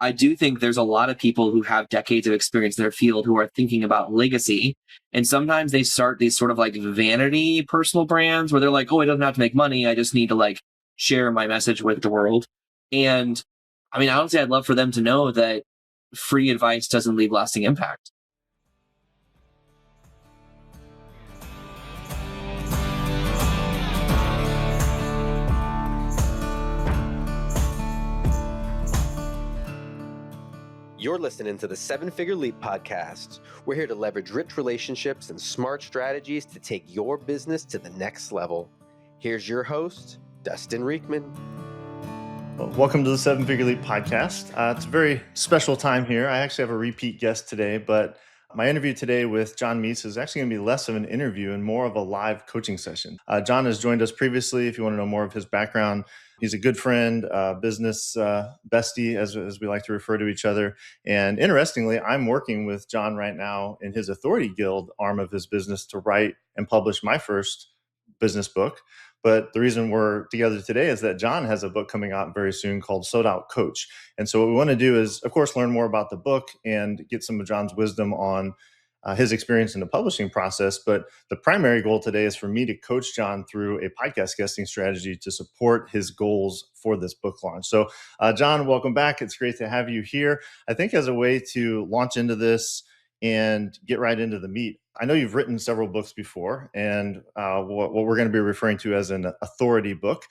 I do think there's a lot of people who have decades of experience in their field who are thinking about legacy. And sometimes they start these sort of like vanity personal brands where they're like, oh, it doesn't have to make money. I just need to like share my message with the world. And I mean, honestly, I'd love for them to know that free advice doesn't leave lasting impact. You're listening to the 7-Figure Leap podcast. We're here to leverage rich relationships and smart strategies to take your business to the next level. Here's your host, Dustin Riechmann. Well, welcome to the 7-Figure Leap podcast. It's a very special time here. I actually have a repeat guest today, but my interview today with John Meese is actually going to be less of an interview and more of a live coaching session. John has joined us previously. If you want to know more of his background, he's a good friend, business bestie, as we like to refer to each other. And interestingly, I'm working with John right now in his Authority Guild arm of his business to write and publish my first business book. But the reason we're together today is that John has a book coming out very soon called Sold Out Coach. And so what we want to do is, of course, learn more about the book and get some of John's wisdom on his experience in the publishing process. But the primary goal today is for me to coach John through a podcast guesting strategy to support his goals for this book launch. So John, welcome back. It's great to have you here. I think as a way to launch into this and get right into the meat, I know you've written several books before, and what we're going to be referring to as an authority book.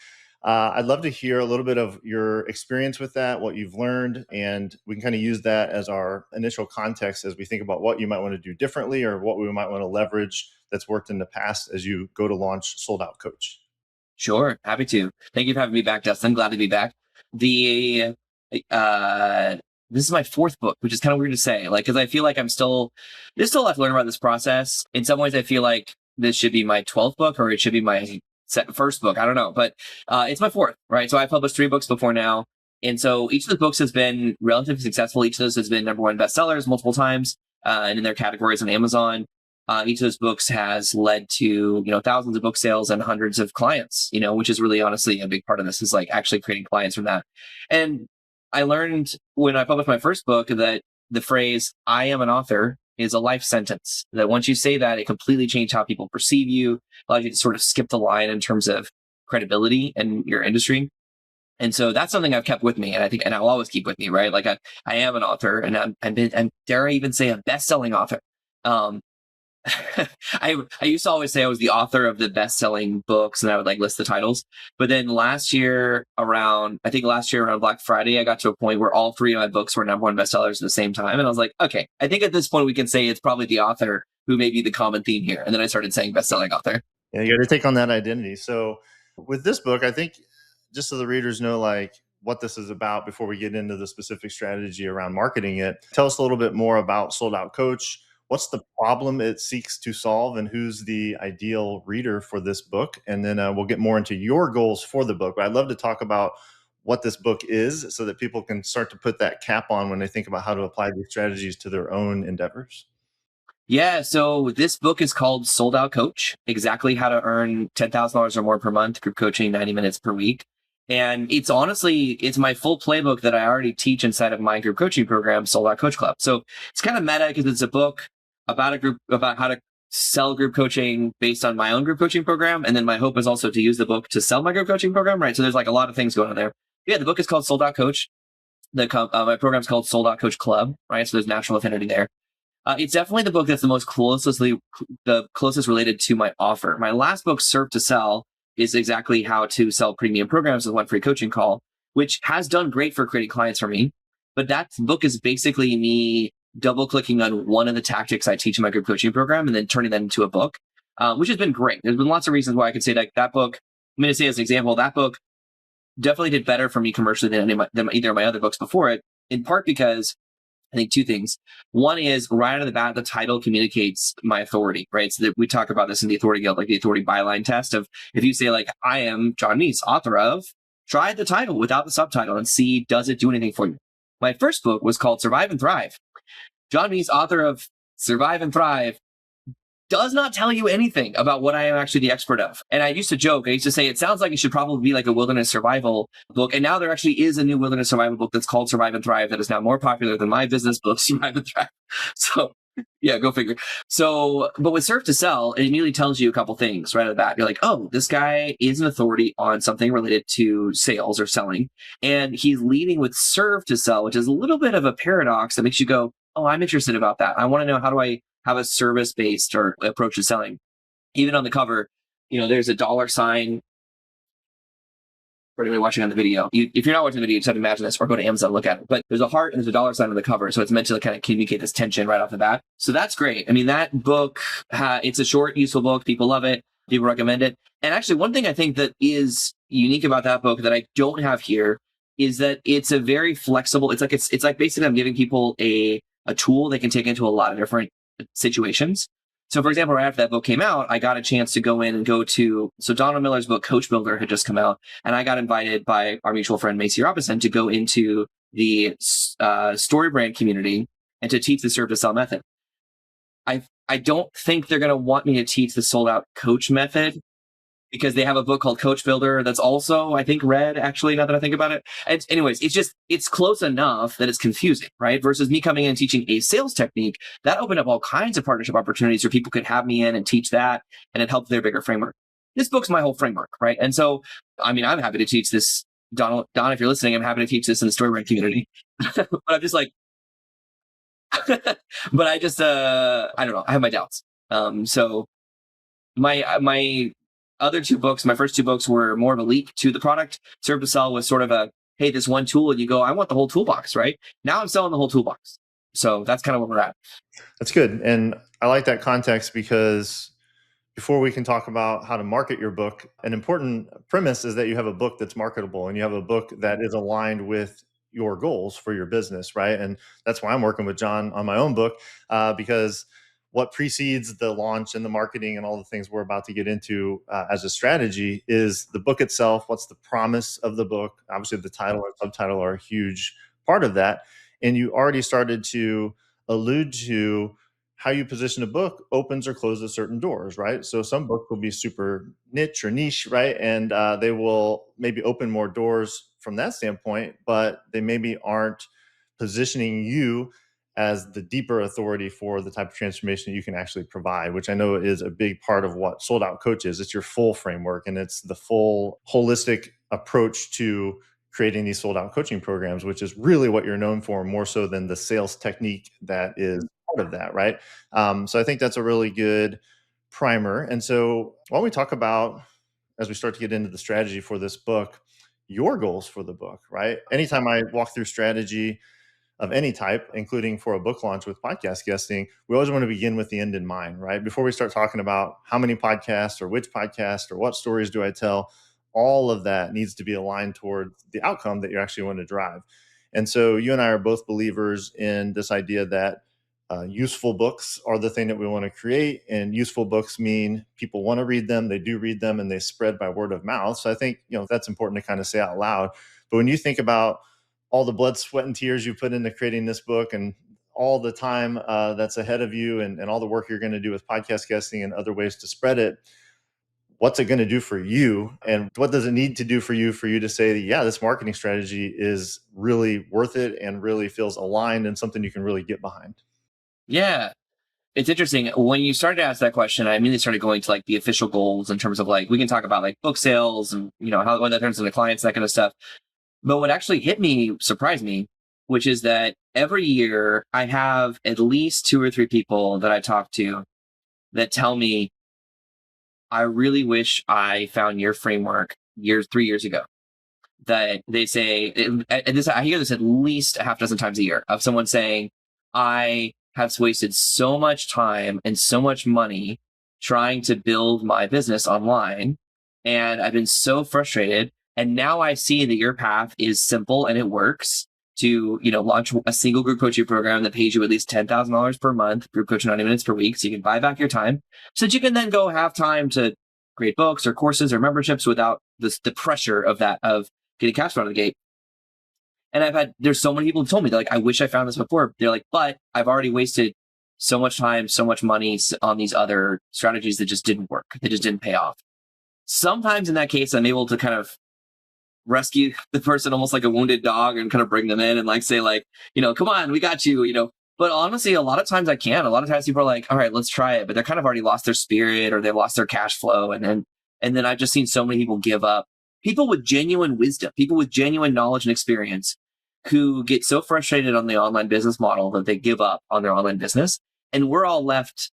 I'd love to hear a little bit of your experience with that, what you've learned, and we can kind of use that as our initial context as we think about what you might want to do differently or what we might want to leverage that's worked in the past as you go to launch Sold Out Coach. Sure. Happy to. Thank you for having me back, Dustin. Glad to be back. This is my fourth book, which is kind of weird to say, like, because I feel like there's still a lot to learn about this process. In some ways, I feel like this should be my 12th book, or it should be my first book. I don't know, but it's my fourth, right? So I published 3 books before now. And so each of the books has been relatively successful. Each of those has been #1 bestsellers multiple times, and in their categories on Amazon. Each of those books has led to, thousands of book sales and hundreds of clients, which is really honestly a big part of this, is like actually creating clients from that. And I learned when I published my first book that the phrase, I am an author, is a life sentence. That once you say that, it completely changed how people perceive you, allows you to sort of skip the line in terms of credibility in your industry. And so that's something I've kept with me. And I think, and I'll always keep with me, right? Like I am an author, and dare I even say a best-selling author. I used to always say I was the author of the best-selling books, and I would like list the titles. But then last year around Black Friday, I got to a point where all 3 of my books were #1 bestsellers at the same time. And I was like, okay, I think at this point we can say it's probably the author who may be the common theme here. And then I started saying best-selling author. Yeah, you got to take on that identity. So with this book, I think just so the readers know like what this is about before we get into the specific strategy around marketing it, tell us a little bit more about Sold Out Coach. What's the problem it seeks to solve, and who's the ideal reader for this book? And then we'll get more into your goals for the book. But I'd love to talk about what this book is so that people can start to put that cap on when they think about how to apply these strategies to their own endeavors. Yeah, so this book is called Sold Out Coach, exactly how to earn $10,000 or more per month, group coaching, 90 minutes per week. And it's my full playbook that I already teach inside of my group coaching program, Sold Out Coach Club. So it's kind of meta because it's a book about how to sell group coaching based on my own group coaching program. And then my hope is also to use the book to sell my group coaching program, right? So there's like a lot of things going on there. Yeah, the book is called Sold Out Coach. My program is called Sold Out Coach Club, right? So there's natural affinity there. It's definitely the book that's the closest related to my offer. My last book, Serve to Sell, is exactly how to sell premium programs with 1 free coaching call, which has done great for creating clients for me. But that book is basically me double-clicking on one of the tactics I teach in my group coaching program and then turning that into a book, which has been great. There's been lots of reasons why I could say that book, I'm going to say as an example, that book definitely did better for me commercially than either of my other books before it, in part because I think 2 things. One is right out of the bat, the title communicates my authority, right? So that we talk about this in the Authority Guild, like the Authority Byline test of if you say like, I am John Meese, author of, try the title without the subtitle and see, does it do anything for you? My first book was called Survive and Thrive. John Meese, author of Survive and Thrive, does not tell you anything about what I am actually the expert of. And I used to joke, I used to say, it sounds like it should probably be like a wilderness survival book. And now there actually is a new wilderness survival book that's called Survive and Thrive that is now more popular than my business book, Survive and Thrive. So yeah, go figure. So, but with Serve to Sell, it immediately tells you a couple things right at the bat. You're like, oh, this guy is an authority on something related to sales or selling. And he's leading with Serve to Sell, which is a little bit of a paradox that makes you go, oh, I'm interested about that. I want to know, how do I have a service-based or approach to selling? Even on the cover, there's a dollar sign. For anybody watching on the video, if you're not watching the video, you just have to imagine this, or go to Amazon, look at it. But there's a heart and there's a dollar sign on the cover. So it's meant to kind of communicate this tension right off the bat. So that's great. I mean, that book, it's a short, useful book. People love it. People recommend it. And actually, one thing I think that is unique about that book that I don't have here is that it's a very flexible, it's like basically I'm giving people a tool they can take into a lot of different situations. So for example, right after that book came out, I got a chance to go in and so Donald Miller's book, Coach Builder, had just come out, and I got invited by our mutual friend, Macy Robinson, to go into the story brand community and to teach the Serve to Sell method. I don't think they're going to want me to teach the sold out coach method, because they have a book called Coach Builder that's also, I think, read, actually, now that I think about it. Anyways, it's close enough that it's confusing, right? Versus me coming in and teaching a sales technique, that opened up all kinds of partnership opportunities where people could have me in and teach that, and it helped their bigger framework. This book's my whole framework, right? And so, I mean, I'm happy to teach this. Don, if you're listening, I'm happy to teach this in the StoryBrand community. But I'm just like, but I just, I don't know. I have my doubts. So my other two books, my first two books were more of a leap to the product. Serve to Sell was sort of a, hey, this one tool, and you go, I want the whole toolbox, right? Now I'm selling the whole toolbox. So that's kind of where we're at. That's good. And I like that context, because before we can talk about how to market your book, an important premise is that you have a book that's marketable and you have a book that is aligned with your goals for your business, right? And that's why I'm working with John on my own book, because what precedes the launch and the marketing and all the things we're about to get into as a strategy is the book itself. What's the promise of the book? Obviously, the title and subtitle are a huge part of that. And you already started to allude to how you position a book opens or closes certain doors, right? So some books will be super niche or niche, right? And they will maybe open more doors from that standpoint, but they maybe aren't positioning you as the deeper authority for the type of transformation you can actually provide, which I know is a big part of what Sold Out Coach is. It's your full framework, and it's the full holistic approach to creating these sold out coaching programs, which is really what you're known for, more so than the sales technique that is part of that, right? So I think that's a really good primer. And so why don't we talk about, as we start to get into the strategy for this book, your goals for the book, right? Anytime I walk through strategy of any type, including for a book launch with podcast guesting, we always want to begin with the end in mind, right? Before we start talking about how many podcasts or which podcast or what stories do I tell, all of that needs to be aligned toward the outcome that you actually want to drive. And so you and I are both believers in this idea that useful books are the thing that we want to create, and useful books mean people want to read them, they do read them, and they spread by word of mouth. So I think, that's important to kind of say out loud. But when you think about all the blood, sweat, and tears you put into creating this book, and all the time that's ahead of you, and all the work you're going to do with podcast guesting and other ways to spread it, what's it going to do for you? And what does it need to do for you to say, yeah, this marketing strategy is really worth it and really feels aligned and something you can really get behind? Yeah. It's interesting. When you started to ask that question, I immediately started going to like the official goals in terms of like, we can talk about like book sales and, how when that turns into clients, that kind of stuff. But what actually surprised me, which is that every year I have at least 2 or 3 people that I talk to that tell me, I really wish I found your framework 3 years ago. That they say, and I hear this at least a half dozen times a year, of someone saying, I have wasted so much time and so much money trying to build my business online, and I've been so frustrated. And now I see that your path is simple and it works to, launch a single group coaching program that pays you at least $10,000 per month, group coaching 90 minutes per week. So you can buy back your time so that you can then go have time to create books or courses or memberships without the pressure of getting cash flow out of the gate. And there's so many people who told me, they're like, I wish I found this before. They're like, but I've already wasted so much time, so much money on these other strategies that just didn't work. They just didn't pay off. Sometimes in that case, I'm able to kind of rescue the person almost like a wounded dog and kind of bring them in and like say like, come on, we got you, But honestly, a lot of times I can. A lot of times people are like, all right, let's try it. But they're kind of already lost their spirit or they've lost their cash flow. And then I've just seen so many people give up. People with genuine wisdom, people with genuine knowledge and experience who get so frustrated on the online business model that they give up on their online business. And we're all left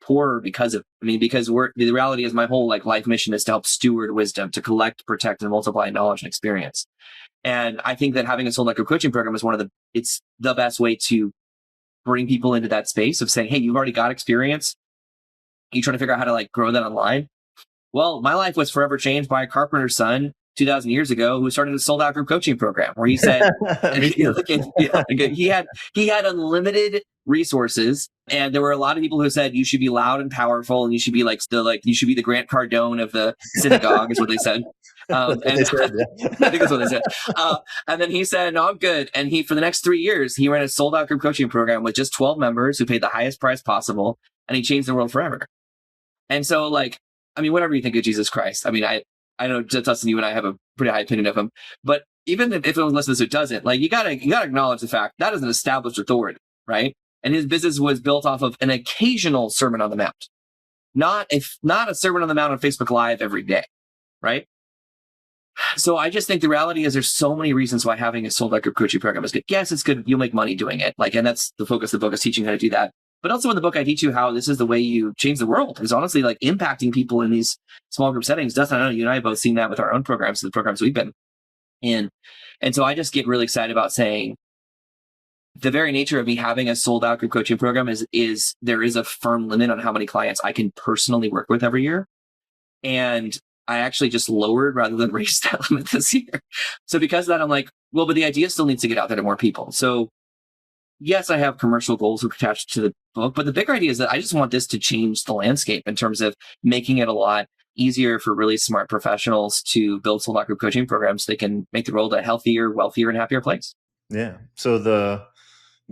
poorer because the reality is my whole life mission is to help steward wisdom, to collect, protect, and multiply knowledge and experience. And I think that having a sold out group coaching program is it's the best way to bring people into that space of saying, hey, you've already got experience. You trying to figure out how to grow that online. Well, my life was forever changed by a carpenter's son 2,000 years ago who started a sold out group coaching program where he said he had unlimited resources, and there were a lot of people who said you should be loud and powerful and you should be you should be the Grant Cardone of the synagogue is what they said. I think that's what they said. And then he said, no, I'm good. And for the next 3 years, he ran a sold out group coaching program with just 12 members who paid the highest price possible, and he changed the world forever. And so whatever you think of Jesus Christ, I know, Dustin, you and I have a pretty high opinion of him, but even if anyone listens who doesn't, you gotta acknowledge the fact that is an established authority, right? And his business was built off of an occasional Sermon on the Mount, not a Sermon on the Mount on Facebook Live every day, right? So I just think the reality is there's so many reasons why having a sold out group coaching program is good. Yes, it's good. You'll make money doing it. And that's the focus of the book, is teaching how to do that. But also in the book, I teach you how this is the way you change the world, is honestly impacting people in these small group settings. Dustin, I know you and I have both seen that with our own programs, the programs we've been in. And so I just get really excited about saying the very nature of me having a sold out group coaching program is there is a firm limit on how many clients I can personally work with every year. And I actually just lowered rather than raised that limit this year. So because of that, I'm like, well, but the idea still needs to get out there to more people. So yes, I have commercial goals attached to the book, but the bigger idea is that I just want this to change the landscape in terms of making it a lot easier for really smart professionals to build sold out group coaching programs so they can make the world a healthier, wealthier, and happier place. Yeah. So the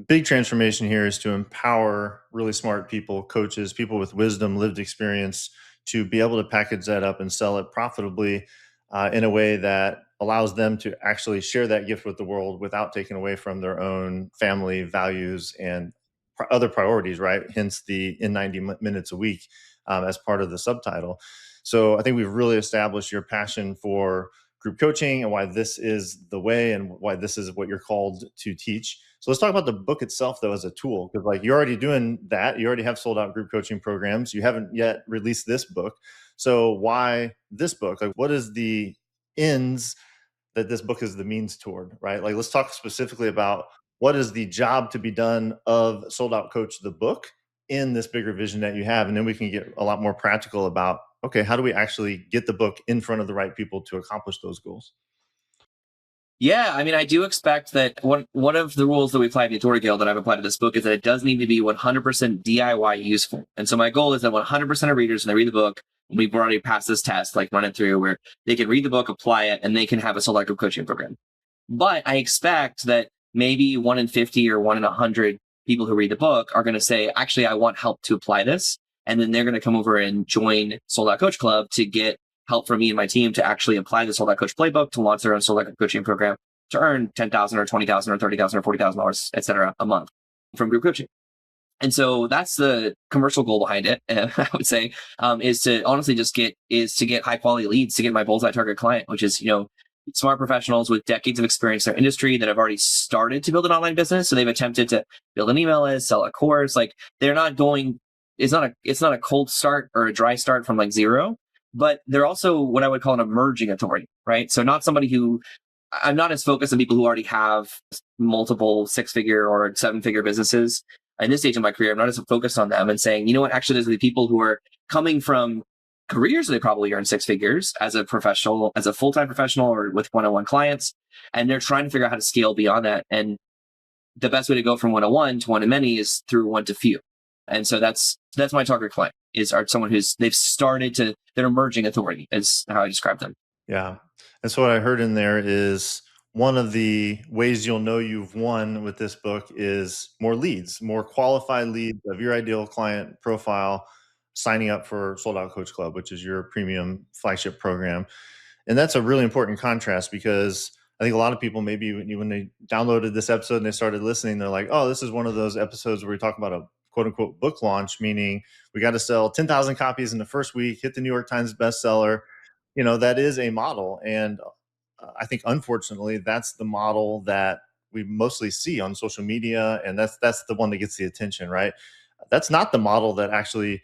big transformation here is to empower really smart people, coaches, people with wisdom, lived experience, to be able to package that up and sell it profitably in a way that allows them to actually share that gift with the world without taking away from their own family values and other priorities, right? Hence the in 90 minutes a week as part of the subtitle. So I think we've really established your passion for group coaching and why this is the way and why this is what you're called to teach. So let's talk about the book itself, though, as a tool, because you're already doing that. You already have sold out group coaching programs. You haven't yet released this book. So why this book? What is the ends that this book is the means toward, right? Let's talk specifically about what is the job to be done of Sold Out Coach, the book, in this bigger vision that you have. And then we can get a lot more practical about, okay, how do we actually get the book in front of the right people to accomplish those goals? Yeah, I do expect that one of the rules that we apply at the Authority Guild that I've applied to this book is that it does need to be 100% DIY useful. And so my goal is that 100% of readers, when they read the book, we've already passed this test, run it through, where they can read the book, apply it, and they can have a sold out group coaching program. But I expect that maybe 1 in 50 or 1 in 100 people who read the book are going to say, actually, I want help to apply this. And then they're going to come over and join Sold Out Coach Club to get help from me and my team to actually apply the Sold Out Coach playbook to launch their own Sold Out coaching program to earn $10,000 or $20,000 or $30,000 or $40,000, et cetera, a month from group coaching. And so that's the commercial goal behind it. I would say is to honestly get high quality leads, to get my bullseye target client, which is, smart professionals with decades of experience in their industry that have already started to build an online business. So they've attempted to build an email list, sell a course. They're not going, it's not a cold start or a dry start from zero, but they're also what I would call an emerging authority, right? So not somebody who, I'm not as focused on people who already have multiple 6-figure or 7-figure businesses. In this stage of my career, I'm not as focused on them and saying, actually, there's the people who are coming from careers they probably earn 6 figures as a professional, as a full-time professional or with one-on-one clients. And they're trying to figure out how to scale beyond that. And the best way to go from one-on-one to one-to-many is through one-to-few. And so that's my target client is someone they're emerging authority is how I describe them. Yeah. And so what I heard in there is one of the ways you'll know you've won with this book is more leads, more qualified leads of your ideal client profile signing up for Sold Out Coach Club, which is your premium flagship program. And that's a really important contrast, because I think a lot of people, maybe when they downloaded this episode and they started listening, they're like, oh, this is one of those episodes where we talk about a quote unquote book launch, meaning we got to sell 10,000 copies in the first week, hit the New York Times bestseller. That is a model. And I think, unfortunately, that's the model that we mostly see on social media. And that's the one that gets the attention, right? That's not the model that actually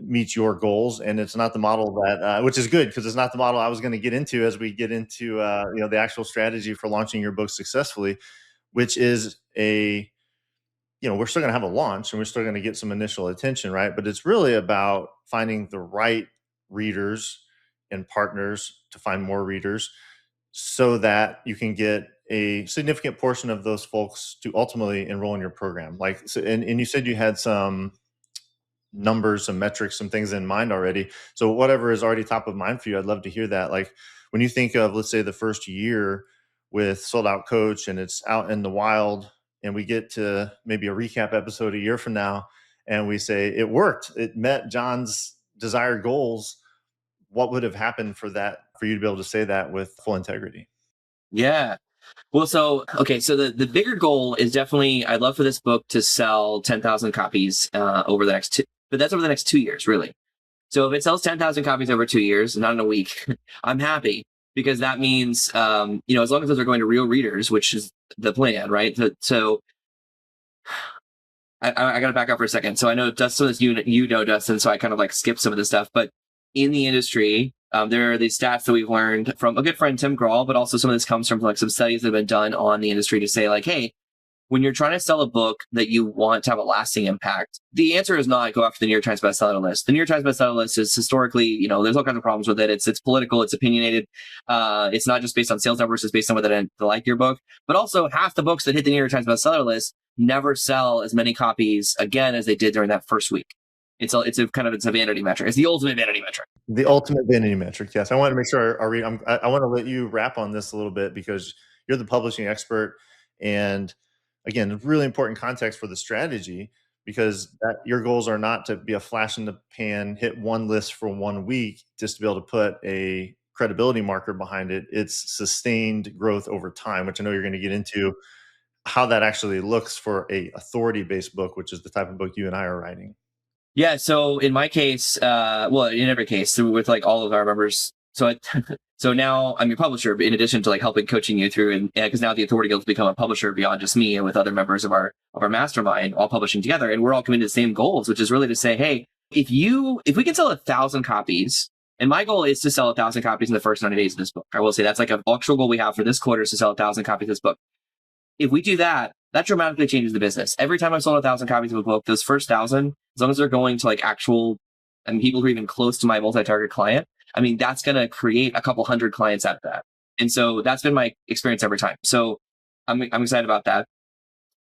meets your goals, and it's not the model that which is good, because it's not the model I was going to get into as we get into the actual strategy for launching your book successfully, which is we're still going to have a launch and we're still going to get some initial attention, right? But it's really about finding the right readers and partners to find more readers, so that you can get a significant portion of those folks to ultimately enroll in your program. Like, so, and you said you had some numbers, some metrics, some things in mind already. So whatever is already top of mind for you, I'd love to hear that. Like, when you think of, let's say, the first year with Sold Out Coach and it's out in the wild, and we get to maybe a recap episode a year from now and we say it worked, it met John's desired goals, what would have happened for you to be able to say that with full integrity? Yeah. Well, so the bigger goal is definitely, I'd love for this book to sell 10,000 copies over the next but that's over the next 2 years, really. So if it sells 10,000 copies over 2 years, not in a week, I'm happy, because that means, as long as those are going to real readers, which is the plan, right? So I got to back up for a second. So I know Dustin, you know Dustin, so I kind of like skipped some of this stuff, but in the industry, there are these stats that we've learned from a good friend, Tim Grawl, but also some of this comes from like some studies that have been done on the industry to say, like, hey, when you're trying to sell a book that you want to have a lasting impact, the answer is not go after the New York Times bestseller list. The New York Times bestseller list is historically, there's all kinds of problems with it. It's political, it's opinionated. It's not just based on sales numbers, it's based on whether they like your book. But also, half the books that hit the New York Times bestseller list never sell as many copies again as they did during that first week. It's a vanity metric. It's the ultimate vanity metric. The ultimate vanity metric. Yes. I want to make sure I want to let you wrap on this a little bit, because you're the publishing expert. And again, really important context for the strategy, because your goals are not to be a flash in the pan, hit one list for 1 week just to be able to put a credibility marker behind it. It's sustained growth over time, which I know you're going to get into how that actually looks for a authority-based book, which is the type of book you and I are writing. Yeah. So in my case, in every case, with like all of our members, so now I'm your publisher, in addition to like helping coaching you through, and because now the Authority Guild's become a publisher beyond just me, and with other members of our mastermind, all publishing together, and we're all committed to the same goals, which is really to say, hey, if we can sell 1,000 copies, and my goal is to sell 1,000 copies in the first 90 days of this book. I will say that's like an actual goal we have for this quarter, is to sell 1,000 copies of this book. If we do that, that dramatically changes the business. Every time I've sold 1,000 copies of a book, those first 1,000, as long as they're going to like actual, people who are even close to my multi-target client, that's going to create a couple hundred clients out of that. And so that's been my experience every time. So I'm excited about that.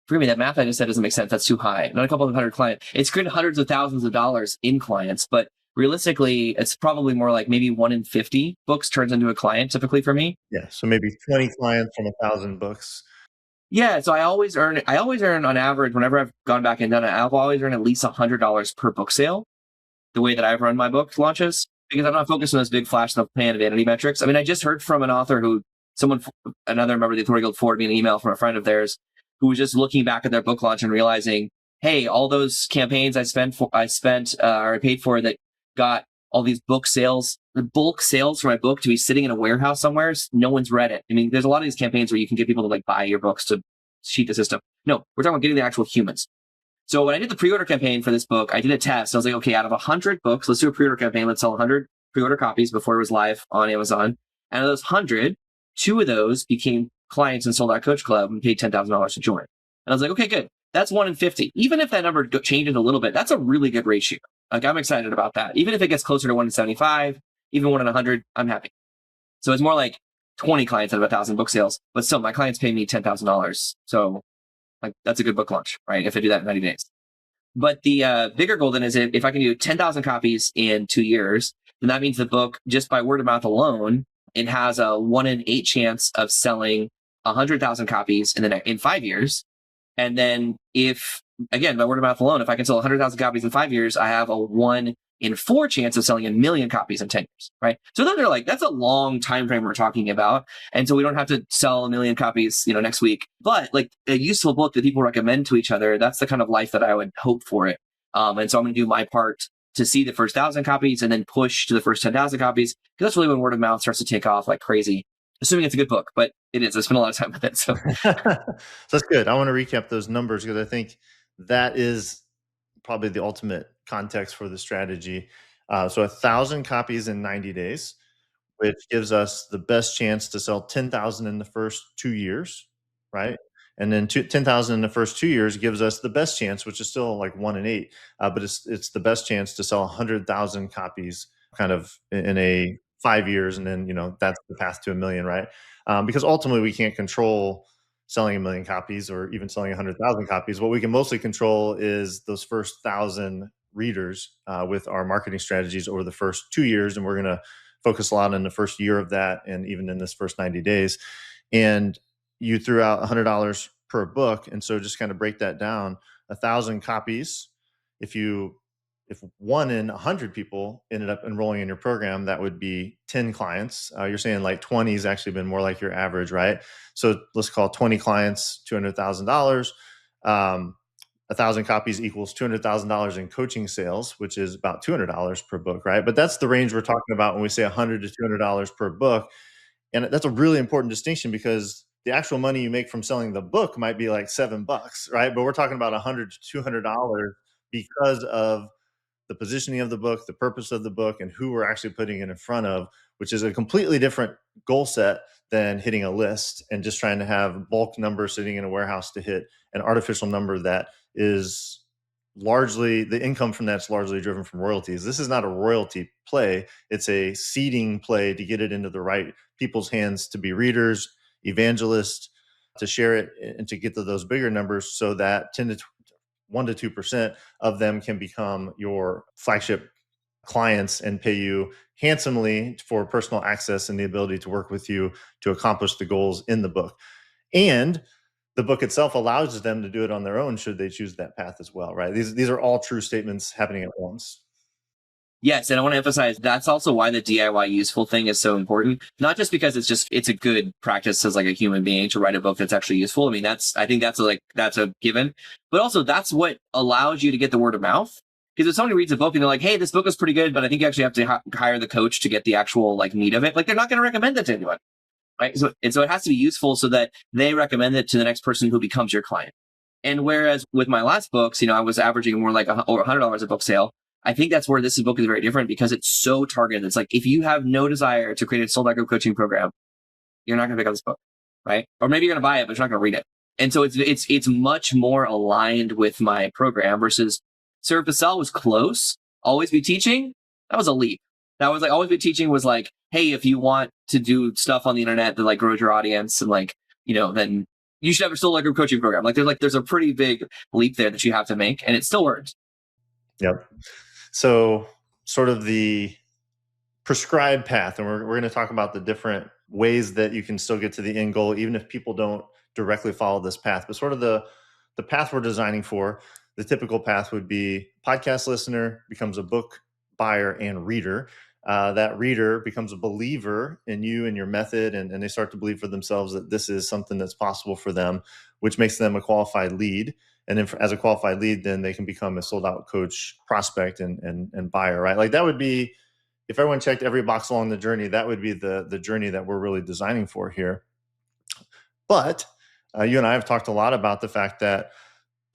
For me, that math I just said doesn't make sense. That's too high. Not a couple of hundred clients. It's created hundreds of thousands of dollars in clients, but realistically, it's probably more like maybe 1 in 50 books turns into a client typically for me. Yeah. So maybe 20 clients from 1,000 books. Yeah, so I always earn on average, whenever I've gone back and done it, I've always earned at least $100 per book sale, the way that I've run my book launches, because I'm not focused on those big flash in the pan vanity metrics. I just heard from an author another member of the Authority Guild forwarded me an email from a friend of theirs who was just looking back at their book launch and realizing, hey, all those campaigns I paid for that got all these book sales, the bulk sales for my book to be sitting in a warehouse somewhere, no one's read it. There's a lot of these campaigns where you can get people to like buy your books to cheat the system. No, we're talking about getting the actual humans. So when I did the pre-order campaign for this book, I did a test. I was like, okay, out of 100 books, let's do a pre-order campaign. Let's sell 100 pre-order copies before it was live on Amazon. And of those 100, 2 of those became clients in Sold Out Coach Club and paid $10,000 to join. And I was like, okay, good. That's 1 in 50. Even if that number changes a little bit, that's a really good ratio. Like, I'm excited about that. Even if it gets closer to 1 in 75, even 1 in 100, I'm happy. So it's more like 20 clients out of 1,000 book sales, but still my clients pay me $10,000. So like, that's a good book launch, right? If I do that in 90 days. But the bigger goal then is if I can do 10,000 copies in 2 years, then that means the book, just by word of mouth alone, it has a 1 in 8 chance of selling 100,000 copies in 5 years. And then if, again, by word of mouth alone, if I can sell 100,000 copies in 5 years, I have a 1 in 4 chance of selling 1,000,000 copies in 10 years, right? So then they're like, that's a long time frame we're talking about. And so we don't have to sell 1,000,000 copies, next week. But like a useful book that people recommend to each other, that's the kind of life that I would hope for it. And so I'm going to do my part to see the first 1,000 copies and then push to the first 10,000 copies. Because that's really when word of mouth starts to take off like crazy, assuming it's a good book, but it is. I spent a lot of time with it. So So that's good. I want to recap those numbers because I think that is probably the ultimate context for the strategy. So 1,000 copies in 90 days, which gives us the best chance to sell 10,000 in the first 2 years, right? And then 10,000 in the first 2 years gives us the best chance, which is still like 1 in 8, but it's the best chance to sell 100,000 copies kind of in a 5 years. And then, that's the path to 1,000,000, right? Because ultimately we can't control selling 1,000,000 copies or even selling 100,000 copies. What we can mostly control is those first 1,000 readers with our marketing strategies over the first 2 years. And we're going to focus a lot in the first year of that and even in this first 90 days. And you threw out $100 per book. And so just kind of break that down, 1,000 copies. If 1 in 100 people ended up enrolling in your program, that would be 10 clients. You're saying like 20 has actually been more like your average, right? So let's call 20 clients $200,000. 1,000 copies equals $200,000 in coaching sales, which is about $200 per book, right? But that's the range we're talking about when we say $100 to $200 per book. And that's a really important distinction because the actual money you make from selling the book might be like $7, right? But we're talking about $100 to $200 because of the positioning of the book, the purpose of the book, and who we're actually putting it in front of, which is a completely different goal set than hitting a list and just trying to have bulk numbers sitting in a warehouse to hit an artificial number that is largely the income from that's largely driven from royalties. This is not a royalty play. It's a seeding play to get it into the right people's hands to be readers, evangelists, to share it and to get to those bigger numbers so that 1 to 2% of them can become your flagship clients and pay you handsomely for personal access and the ability to work with you to accomplish the goals in the book. And the book itself allows them to do it on their own should they choose that path as well, right? These are all true statements happening at once. yes, and I want to emphasize that's also why the DIY useful thing is so important. Not just because it's a good practice as like a human being to write a book that's actually useful. I mean, I think that's a given, but also that's what allows you to get the word of mouth. Because if somebody reads a book and they're like, "Hey, this book is pretty good, but I think you actually have to hire the coach to get the actual like meat of it," like they're not going to recommend it to anyone, right? So it has to be useful so that they recommend it to the next person who becomes your client. And whereas with my last books, I was averaging more like over $100 a book sale. I think that's where this book is very different because it's so targeted. It's like, if you have no desire to create a sold out group coaching program, you're not going to pick up this book, right? Or maybe you're going to buy it, but you're not going to read it. And so it's much more aligned with my program versus Serve to Sell was close. Always Be Teaching, that was a leap. That was like, Always Be Teaching was like, hey, if you want to do stuff on the internet that like grows your audience and like, then you should have a sold out group coaching program. There's a pretty big leap there that you have to make, and it still worked. Yep. So sort of the prescribed path, and we're going to talk about the different ways that you can still get to the end goal, even if people don't directly follow this path. But sort of the path we're designing for, the typical path would be podcast listener becomes a book buyer and reader. That reader becomes a believer in you and your method, and they start to believe for themselves that this is something that's possible for them, which makes them a qualified lead. And then as a qualified lead, then they can become a sold out coach, prospect, and buyer, right? Like that would be, if everyone checked every box along the journey, that would be the journey that we're really designing for here. But you and I have talked a lot about the fact that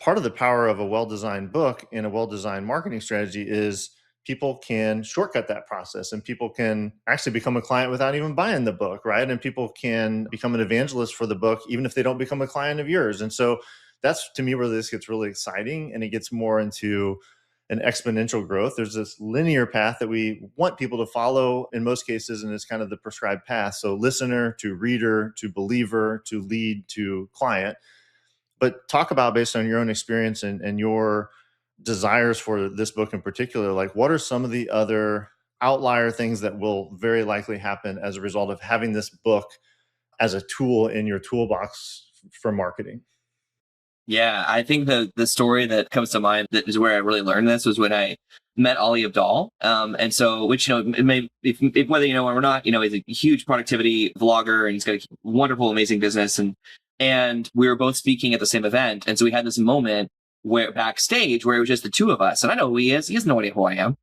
part of the power of a well-designed book and a well-designed marketing strategy is people can shortcut that process and people can actually become a client without even buying the book, right? And people can become an evangelist for the book, even if they don't become a client of yours. And so that's, to me, where this gets really exciting and it gets more into an exponential growth. There's this linear path that we want people to follow in most cases, and it's kind of the prescribed path. So listener to reader to believer to lead to client. But talk about, based on your own experience and your desires for this book in particular, like what are some of the other outlier things that will very likely happen as a result of having this book as a tool in your toolbox for marketing? Yeah, I think the story that comes to mind that is where I really learned this was when I met Ali Abdaal. And so, which, it may, if whether you know him or not, he's a huge productivity vlogger and he's got a wonderful, amazing business. And we were both speaking at the same event. And so we had this moment where backstage where it was just the two of us. And I know who he is. He has no idea who I am,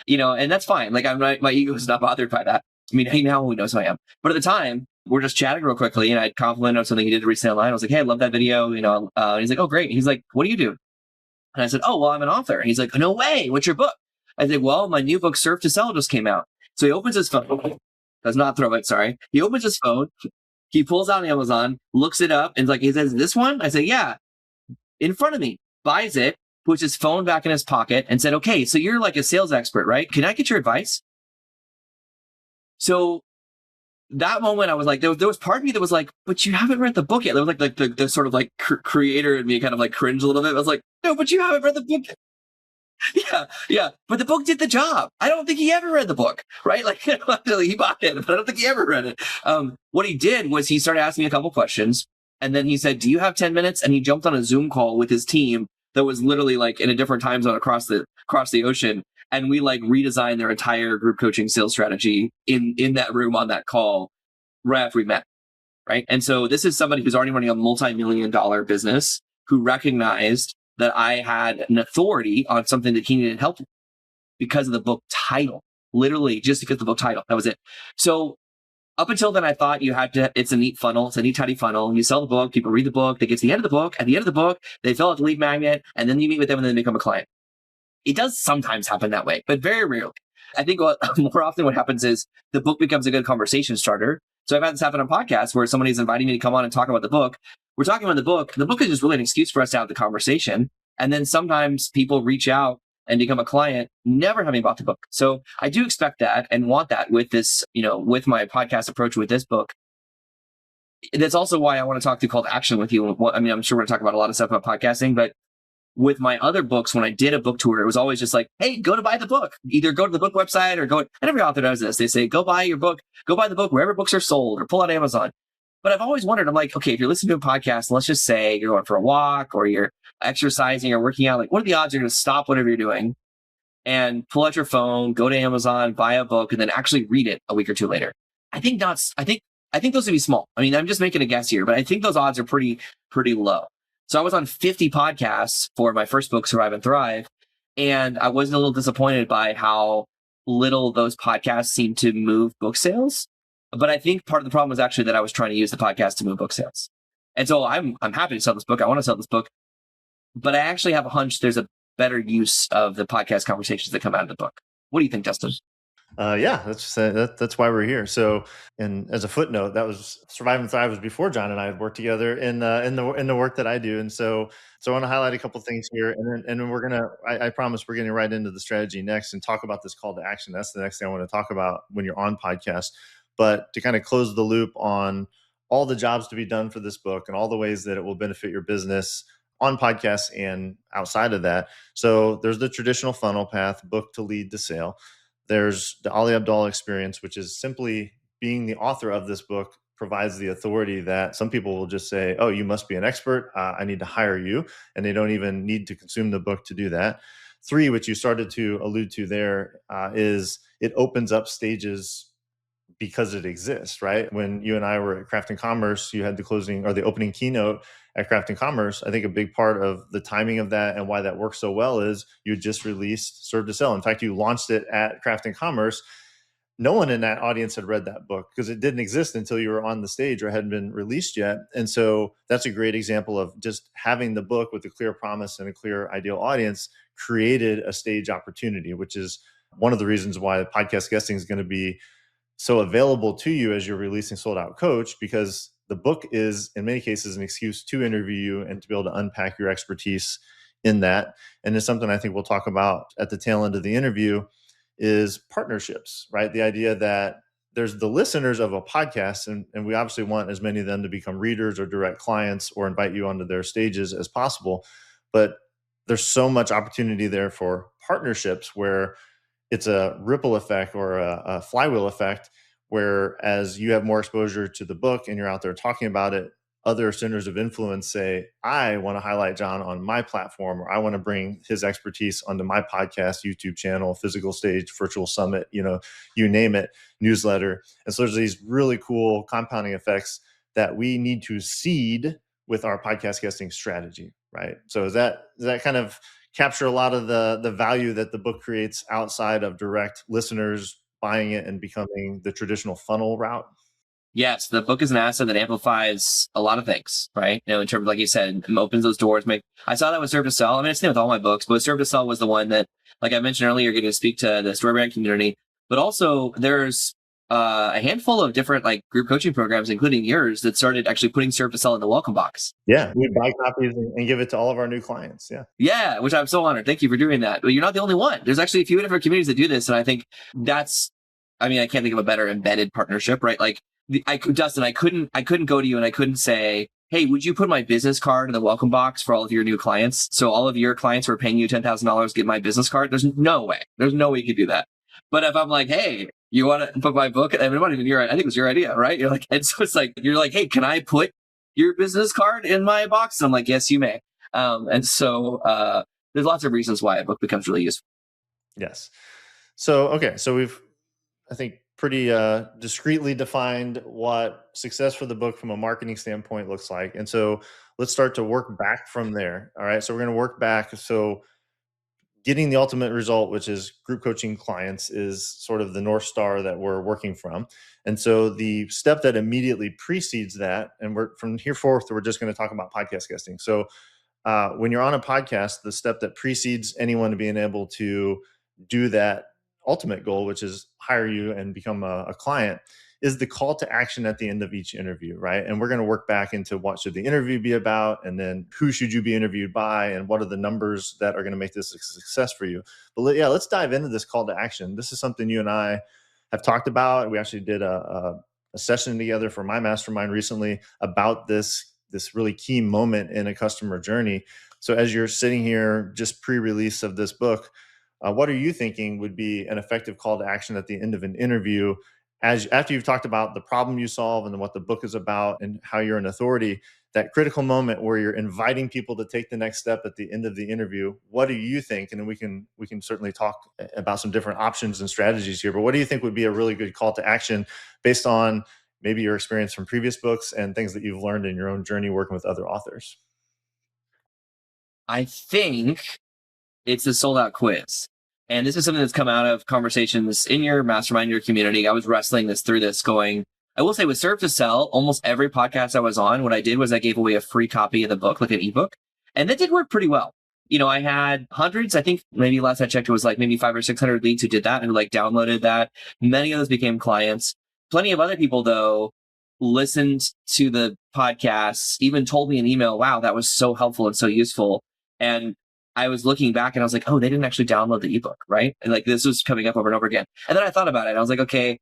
and that's fine. Like my ego is not bothered by that. I mean, he now knows who I am. But at the time, we're just chatting real quickly, and I'd compliment on something he did recently online. I was like, "Hey, I love that video." And he's like, "Oh, great." He's like, "What do you do?" And I said, "Oh, well, I'm an author." And he's like, "No way. What's your book?" I said, "Well, my new book, Surf to Sell, just came out." So he opens his phone. Does not throw it. Sorry. He opens his phone. He pulls out Amazon, looks it up, and he says, "This one?" I say, "Yeah." In front of me, buys it, puts his phone back in his pocket, and said, "Okay, so you're like a sales expert, right? Can I get your advice?" So that moment, I was like, there was part of me that was like, "But you haven't read the book yet." There was like the sort of like creator in me kind of like cringe a little bit. I was like, "No, but you haven't read the book." Yeah, yeah. But the book did the job. I don't think he ever read the book, right? Like, actually, he bought it, but I don't think he ever read it. What he did was he started asking me a couple questions, and then he said, "Do you have 10 minutes?" And he jumped on a Zoom call with his team that was literally like in a different time zone across the ocean, and we like redesigned their entire group coaching sales strategy in that room on that call right after we met. Right. And so this is somebody who's already running a multi-million-dollar business who recognized that I had an authority on something that he needed help with because of the book title, literally just because of the book title. That was it. So up until then, I thought it's a neat funnel. It's a neat, tidy funnel. And you sell the book, people read the book, they get to the end of the book. At the end of the book, they fill out the lead magnet, and then you meet with them and then they become a client. It does sometimes happen that way, but very rarely. I think more often what happens is the book becomes a good conversation starter. So I've had this happen on podcasts where somebody's inviting me to come on and talk about the book. We're talking about the book. The book is just really an excuse for us to have the conversation. And then sometimes people reach out and become a client, never having bought the book. So I do expect that and want that with this, with my podcast approach with this book. That's also why I want to talk through call to action with you. I mean, I'm sure we're going to talk about a lot of stuff about podcasting, but with my other books, when I did a book tour, it was always just like, "Hey, go to buy the book. Either go to the book website or go." And every author does this. They say, "Go buy your book. Go buy the book wherever books are sold, or pull out Amazon." But I've always wondered, I'm like, okay, if you're listening to a podcast, let's just say you're going for a walk or you're exercising or working out, like what are the odds you're going to stop whatever you're doing and pull out your phone, go to Amazon, buy a book, and then actually read it a week or two later? I think those would be small. I mean, I'm just making a guess here, but I think those odds are pretty low. So I was on 50 podcasts for my first book, Survive and Thrive. And I was a little disappointed by how little those podcasts seemed to move book sales. But I think part of the problem was actually that I was trying to use the podcast to move book sales. And so I'm happy to sell this book. I want to sell this book. But I actually have a hunch there's a better use of the podcast conversations that come out of the book. What do you think, Dustin? Yeah, that's why we're here. So, and as a footnote, that was Survive and Thrive was before John and I had worked together in the work that I do. And so I want to highlight a couple of things here, and then I promise we're getting right into the strategy next and talk about this call to action. That's the next thing I want to talk about when you're on podcast. But to kind of close the loop on all the jobs to be done for this book and all the ways that it will benefit your business on podcasts and outside of that. So there's the traditional funnel path, book to lead to sale. There's the Ali Abdaal experience, which is simply being the author of this book provides the authority that some people will just say, "Oh, you must be an expert. I need to hire you." And they don't even need to consume the book to do that. 3, which you started to allude to there, is it opens up stages because it exists, right? When you and I were at Craft and Commerce, you had the closing or the opening keynote at Craft and Commerce. I think a big part of the timing of that and why that works so well is you just released Serve to Sell. In fact, you launched it at Craft and Commerce. No one in that audience had read that book because it didn't exist until you were on the stage or hadn't been released yet. And so that's a great example of just having the book with a clear promise and a clear ideal audience created a stage opportunity, which is one of the reasons why podcast guesting is going to be so available to you as you're releasing Sold Out Coach, because the book is in many cases an excuse to interview you and to be able to unpack your expertise in that. And it's something I think we'll talk about at the tail end of the interview is partnerships, right? The idea that there's the listeners of a podcast, and we obviously want as many of them to become readers or direct clients or invite you onto their stages as possible. But there's so much opportunity there for partnerships where it's a ripple effect or a flywheel effect, where as you have more exposure to the book and you're out there talking about it, other centers of influence say, I want to highlight John on my platform, or I want to bring his expertise onto my podcast, YouTube channel, physical stage, virtual summit, you name it, newsletter. And so there's these really cool compounding effects that we need to seed with our podcast guesting strategy, right? So does that kind of capture a lot of the value that the book creates outside of direct listeners buying it and becoming the traditional funnel route? Yes, the book is an asset that amplifies a lot of things, right? In terms of, like you said, it opens those doors. I saw that with Serve to Sell. I mean, it's the same with all my books, but Serve to Sell was the one that, like I mentioned earlier, getting to speak to the story brand community. But also, there's a handful of different like group coaching programs, including yours, that started actually putting Serve to Sell in the welcome box. Yeah, we buy copies and give it to all of our new clients. Yeah, which I'm so honored. Thank you for doing that. But you're not the only one. There's actually a few different communities that do this, and I think I can't think of a better embedded partnership, right? Like, Dustin, I couldn't go to you and I couldn't say, hey, would you put my business card in the welcome box for all of your new clients? So all of your clients who are paying you $10,000 get my business card. There's no way you could do that. But if I'm like, hey, you want to put my book? I mean, I think it was your idea, right? You're like, and so it's like, you're like, hey, can I put your business card in my box? And I'm like, yes, you may. And so there's lots of reasons why a book becomes really useful. Yes. So, okay. So we've, I think, pretty discreetly defined what success for the book from a marketing standpoint looks like. And so let's start to work back from there. All right. So we're going to work back. So getting the ultimate result, which is group coaching clients, is sort of the North Star that we're working from. And so the step that immediately precedes that, and we're from here forth, we're just going to talk about podcast guesting. So when you're on a podcast, the step that precedes anyone being able to do that ultimate goal, which is hire you and become a client, is the call to action at the end of each interview, right? And we're going to work back into what should the interview be about, and then who should you be interviewed by, and what are the numbers that are going to make this a success for you. But yeah, let's dive into this call to action. This is something you and I have talked about. We actually did a session together for my mastermind recently about this really key moment in a customer journey. So as you're sitting here just pre-release of this book, what are you thinking would be an effective call to action at the end of an interview, after you've talked about the problem you solve and what the book is about and how you're an authority, that critical moment where you're inviting people to take the next step at the end of the interview? What do you think? And then we can certainly talk about some different options and strategies here, but what do you think would be a really good call to action based on maybe your experience from previous books and things that you've learned in your own journey working with other authors? I think it's the sold out quiz. And this is something that's come out of conversations in your mastermind, your community. I was wrestling through this going, I will say with Serve to Sell, almost every podcast I was on, what I did was I gave away a free copy of the book, like an ebook. And that did work pretty well. I had hundreds, I think maybe last I checked, it was like maybe 500 or 600 leads who did that and like downloaded that. Many of those became clients. Plenty of other people, though, listened to the podcasts, even told me an email, wow, that was so helpful and so useful. And I was looking back and I was like, oh, they didn't actually download the ebook, right? And like this was coming up over and over again. And then I thought about it. And I was like, okay,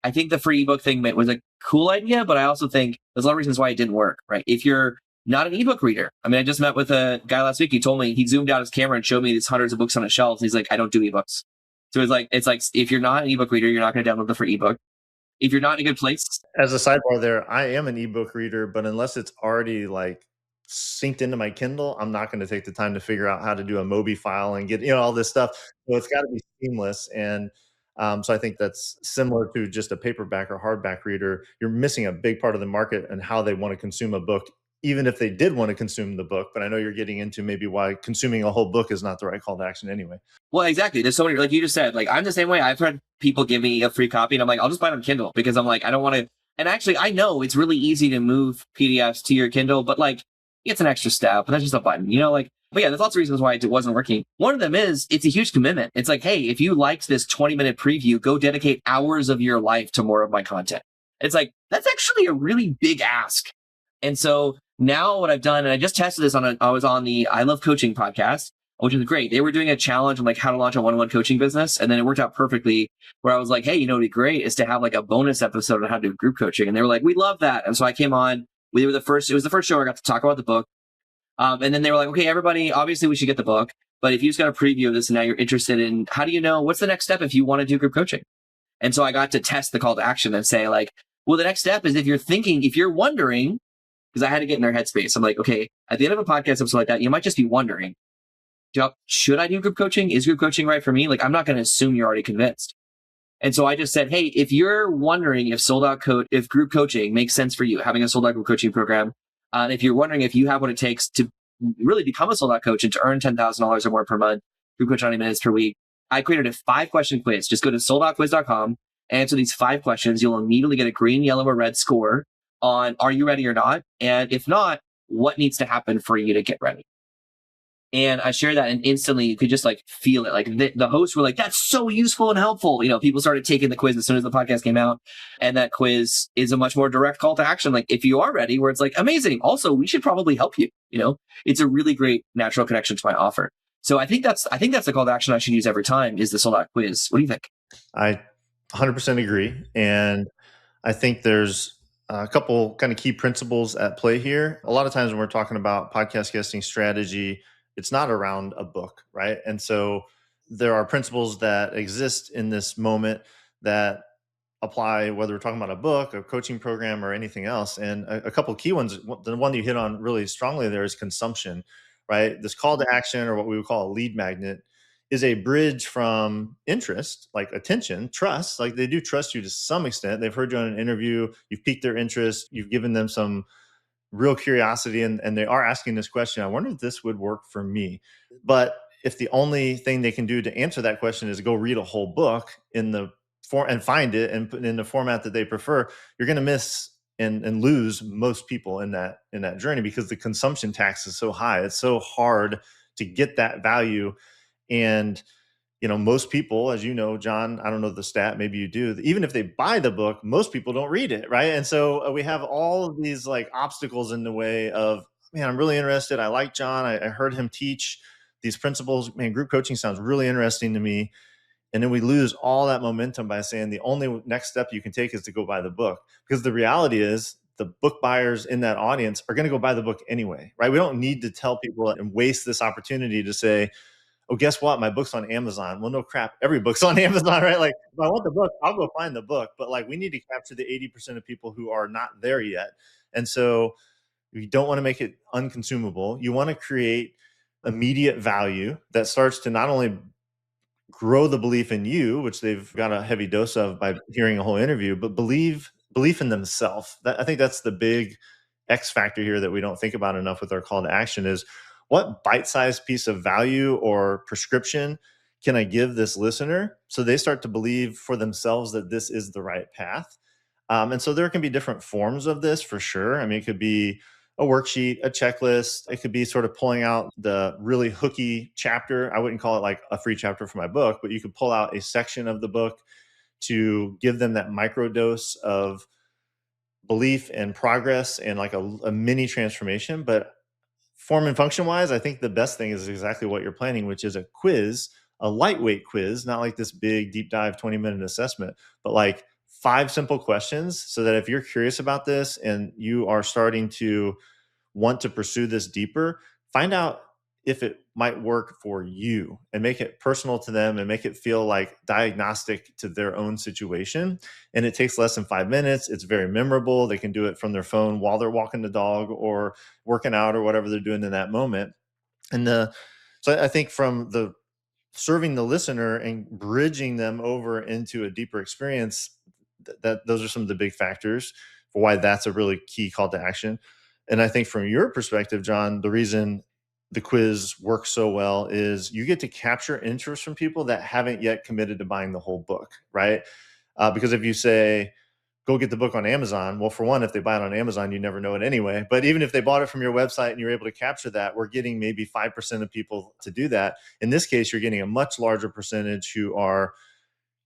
I think the free ebook thing was a cool idea, but I also think there's a lot of reasons why it didn't work, right? If you're not an ebook reader, I mean, I just met with a guy last week. He told me, he zoomed out his camera and showed me these hundreds of books on his shelves. He's like, I don't do ebooks. So it's like if you're not an ebook reader, you're not going to download the free ebook. If you're not in a good place. As a sidebar there, I am an ebook reader, but unless it's already like synced into my Kindle, I'm not going to take the time to figure out how to do a Mobi file and get, all this stuff. So it's got to be seamless. And so I think that's similar to just a paperback or hardback reader. You're missing a big part of the market and how they want to consume a book, even if they did want to consume the book. But I know you're getting into maybe why consuming a whole book is not the right call to action anyway. Well, exactly. There's so many, like you just said, like I'm the same way. I've had people give me a free copy and I'm like, I'll just buy it on Kindle because I'm like, I don't want to. And actually, I know it's really easy to move PDFs to your Kindle, but like, it's an extra step, and that's just a button, but yeah, there's lots of reasons why it wasn't working. One of them is it's a huge commitment. It's like, hey, if you liked this 20-minute preview, go dedicate hours of your life to more of my content. It's like, that's actually a really big ask. And so now what I've done, and I just tested this I was on the I Love Coaching podcast, which is great. They were doing a challenge on like how to launch a one-on-one coaching business. And then it worked out perfectly where I was like, hey, it'd be great is to have like a bonus episode on how to do group coaching. And they were like, we love that. And so I came on. It was the first show I got to talk about the book. And then they were like, okay, everybody, obviously we should get the book, But if you just got a preview of this and now you're interested in, how do you know what's the next step if you want to do group coaching? And so I got to test the call to action and say like, well, the next step is if you're wondering, because I had to get in their headspace. I'm like, okay, at the end of a podcast episode like that, you might just be wondering, should I do group coaching? Is group coaching right for me? Like, I'm not going to assume you're already convinced. And so I just said, hey, if you're wondering if group coaching makes sense for you, having a sold out group coaching program, if you're wondering if you have what it takes to really become a sold out coach and to earn $10,000 or more per month, group coach 90 minutes per week, I created a 5-question quiz. Just go to soldoutquiz.com, answer these 5 questions. You'll immediately get a green, yellow, or red score on are you ready or not? And if not, what needs to happen for you to get ready? And I shared that, and instantly you could just like feel it. Like the hosts were like, that's so useful and helpful. People started taking the quiz as soon as the podcast came out. And that quiz is a much more direct call to action. Like, if you are ready, where it's like, amazing. Also, we should probably help you. It's a really great natural connection to my offer. So I think that's the call to action I should use every time, is the sold out quiz. What do you think? I 100% agree. And I think there's a couple kind of key principles at play here. A lot of times when we're talking about podcast guesting strategy, it's not around a book, right? And so there are principles that exist in this moment that apply whether we're talking about a book, a coaching program, or anything else. And a couple of key ones, the one that you hit on really strongly there is consumption, right? This call to action, or what we would call a lead magnet, is a bridge from interest, like attention, trust. Like, they do trust you to some extent. They've heard you on an interview, you've piqued their interest, you've given them some real curiosity, and they are asking this question. I wonder if this would work for me. But if the only thing they can do to answer that question is go read a whole book in the form and find it and put it in the format that they prefer, you're going to miss and lose most people in that journey, because the consumption tax is so high. It's so hard to get that value. And most people, as you know, John, I don't know the stat, maybe you do, even if they buy the book, most people don't read it, right? And so we have all of these like obstacles in the way of, man, I'm really interested. I like John. I heard him teach these principles. Man, group coaching sounds really interesting to me. And then we lose all that momentum by saying the only next step you can take is to go buy the book. Because the reality is, the book buyers in that audience are going to go buy the book anyway, right? We don't need to tell people and waste this opportunity to say, oh, guess what? My book's on Amazon. Well, no crap. Every book's on Amazon, right? Like, if I want the book, I'll go find the book. But like, we need to capture the 80% of people who are not there yet. And so you don't want to make it unconsumable. You want to create immediate value that starts to not only grow the belief in you, which they've got a heavy dose of by hearing a whole interview, but belief in themselves. I think that's the big X factor here that we don't think about enough with our call to action is, what bite-sized piece of value or prescription can I give this listener so they start to believe for themselves that this is the right path? And so there can be different forms of this for sure. I mean, it could be a worksheet, a checklist. It could be sort of pulling out the really hooky chapter. I wouldn't call it like a free chapter for my book, but you could pull out a section of the book to give them that microdose of belief and progress and like a mini transformation. But form and function wise, I think the best thing is exactly what you're planning, which is a quiz, a lightweight quiz, not like this big deep dive 20-minute assessment, but like 5 simple questions, so that if you're curious about this and you are starting to want to pursue this deeper, find out if it might work for you and make it personal to them and make it feel like diagnostic to their own situation. And it takes less than 5 minutes. It's very memorable. They can do it from their phone while they're walking the dog or working out or whatever they're doing in that moment. And so I think from the serving the listener and bridging them over into a deeper experience, that those are some of the big factors for why that's a really key call to action. And I think from your perspective, John, the reason the quiz works so well is you get to capture interest from people that haven't yet committed to buying the whole book, right? Because if you say, go get the book on Amazon, well, for one, if they buy it on Amazon, you never know it anyway. But even if they bought it from your website and you're able to capture that, we're getting maybe 5% of people to do that. In this case, you're getting a much larger percentage who are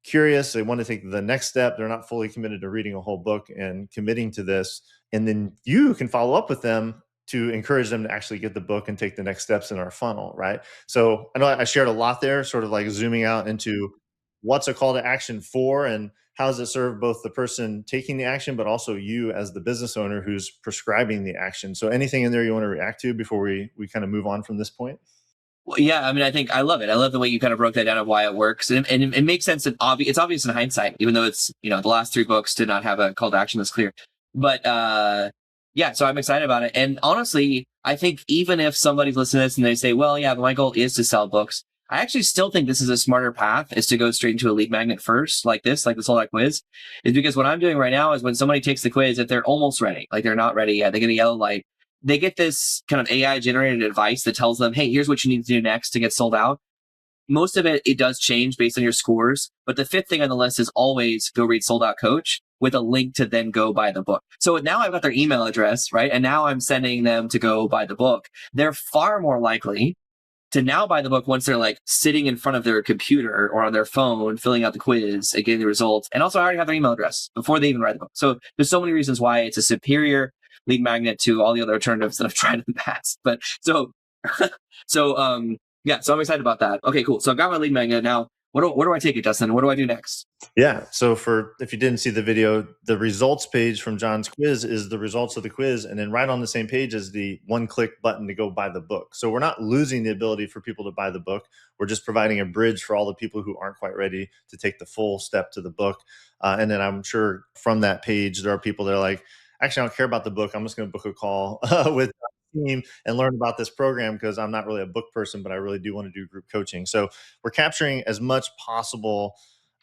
curious. They want to take the next step. They're not fully committed to reading a whole book and committing to this. And then you can follow up with them to encourage them to actually get the book and take the next steps in our funnel, right? So I know I shared a lot there, sort of like zooming out into what's a call to action for and how does it serve both the person taking the action, but also you as the business owner who's prescribing the action. So anything in there you want to react to before we kind of move on from this point? Well, yeah, I mean, I think I love it. I love the way you kind of broke that down of why it works, and it makes sense. And it's obvious in hindsight, even though it's the last three books did not have a call to action that's clear. But yeah, so I'm excited about it. And honestly, I think even if somebody's listening to this and they say, "Well, yeah, but my goal is to sell books," I actually still think this is a smarter path: is to go straight into a lead magnet first, like this whole quiz, is because what I'm doing right now is when somebody takes the quiz, if they're almost ready, like they're not ready yet, they get a yellow light, they get this kind of AI generated advice that tells them, hey, here's what you need to do next to get sold out. Most of it does change based on your scores. But the fifth thing on the list is always go read Sold Out Coach with a link to then go buy the book. So now I've got their email address, right? And now I'm sending them to go buy the book. They're far more likely to now buy the book once they're like sitting in front of their computer or on their phone, filling out the quiz and getting the results. And also I already have their email address before they even read the book. So there's so many reasons why it's a superior lead magnet to all the other alternatives that I've tried in the past. But yeah, so I'm excited about that. Okay, cool. So I've got my lead magnet now. Where do I take it, Dustin? What do I do next? Yeah. So if you didn't see the video, the results page from John's quiz is the results of the quiz. And then right on the same page is the one-click button to go buy the book. So we're not losing the ability for people to buy the book. We're just providing a bridge for all the people who aren't quite ready to take the full step to the book. And then I'm sure from that page, there are people that are like, actually, I don't care about the book. I'm just going to book a call with the team and learn about this program because I'm not really a book person, but I really do want to do group coaching. So we're capturing as much possible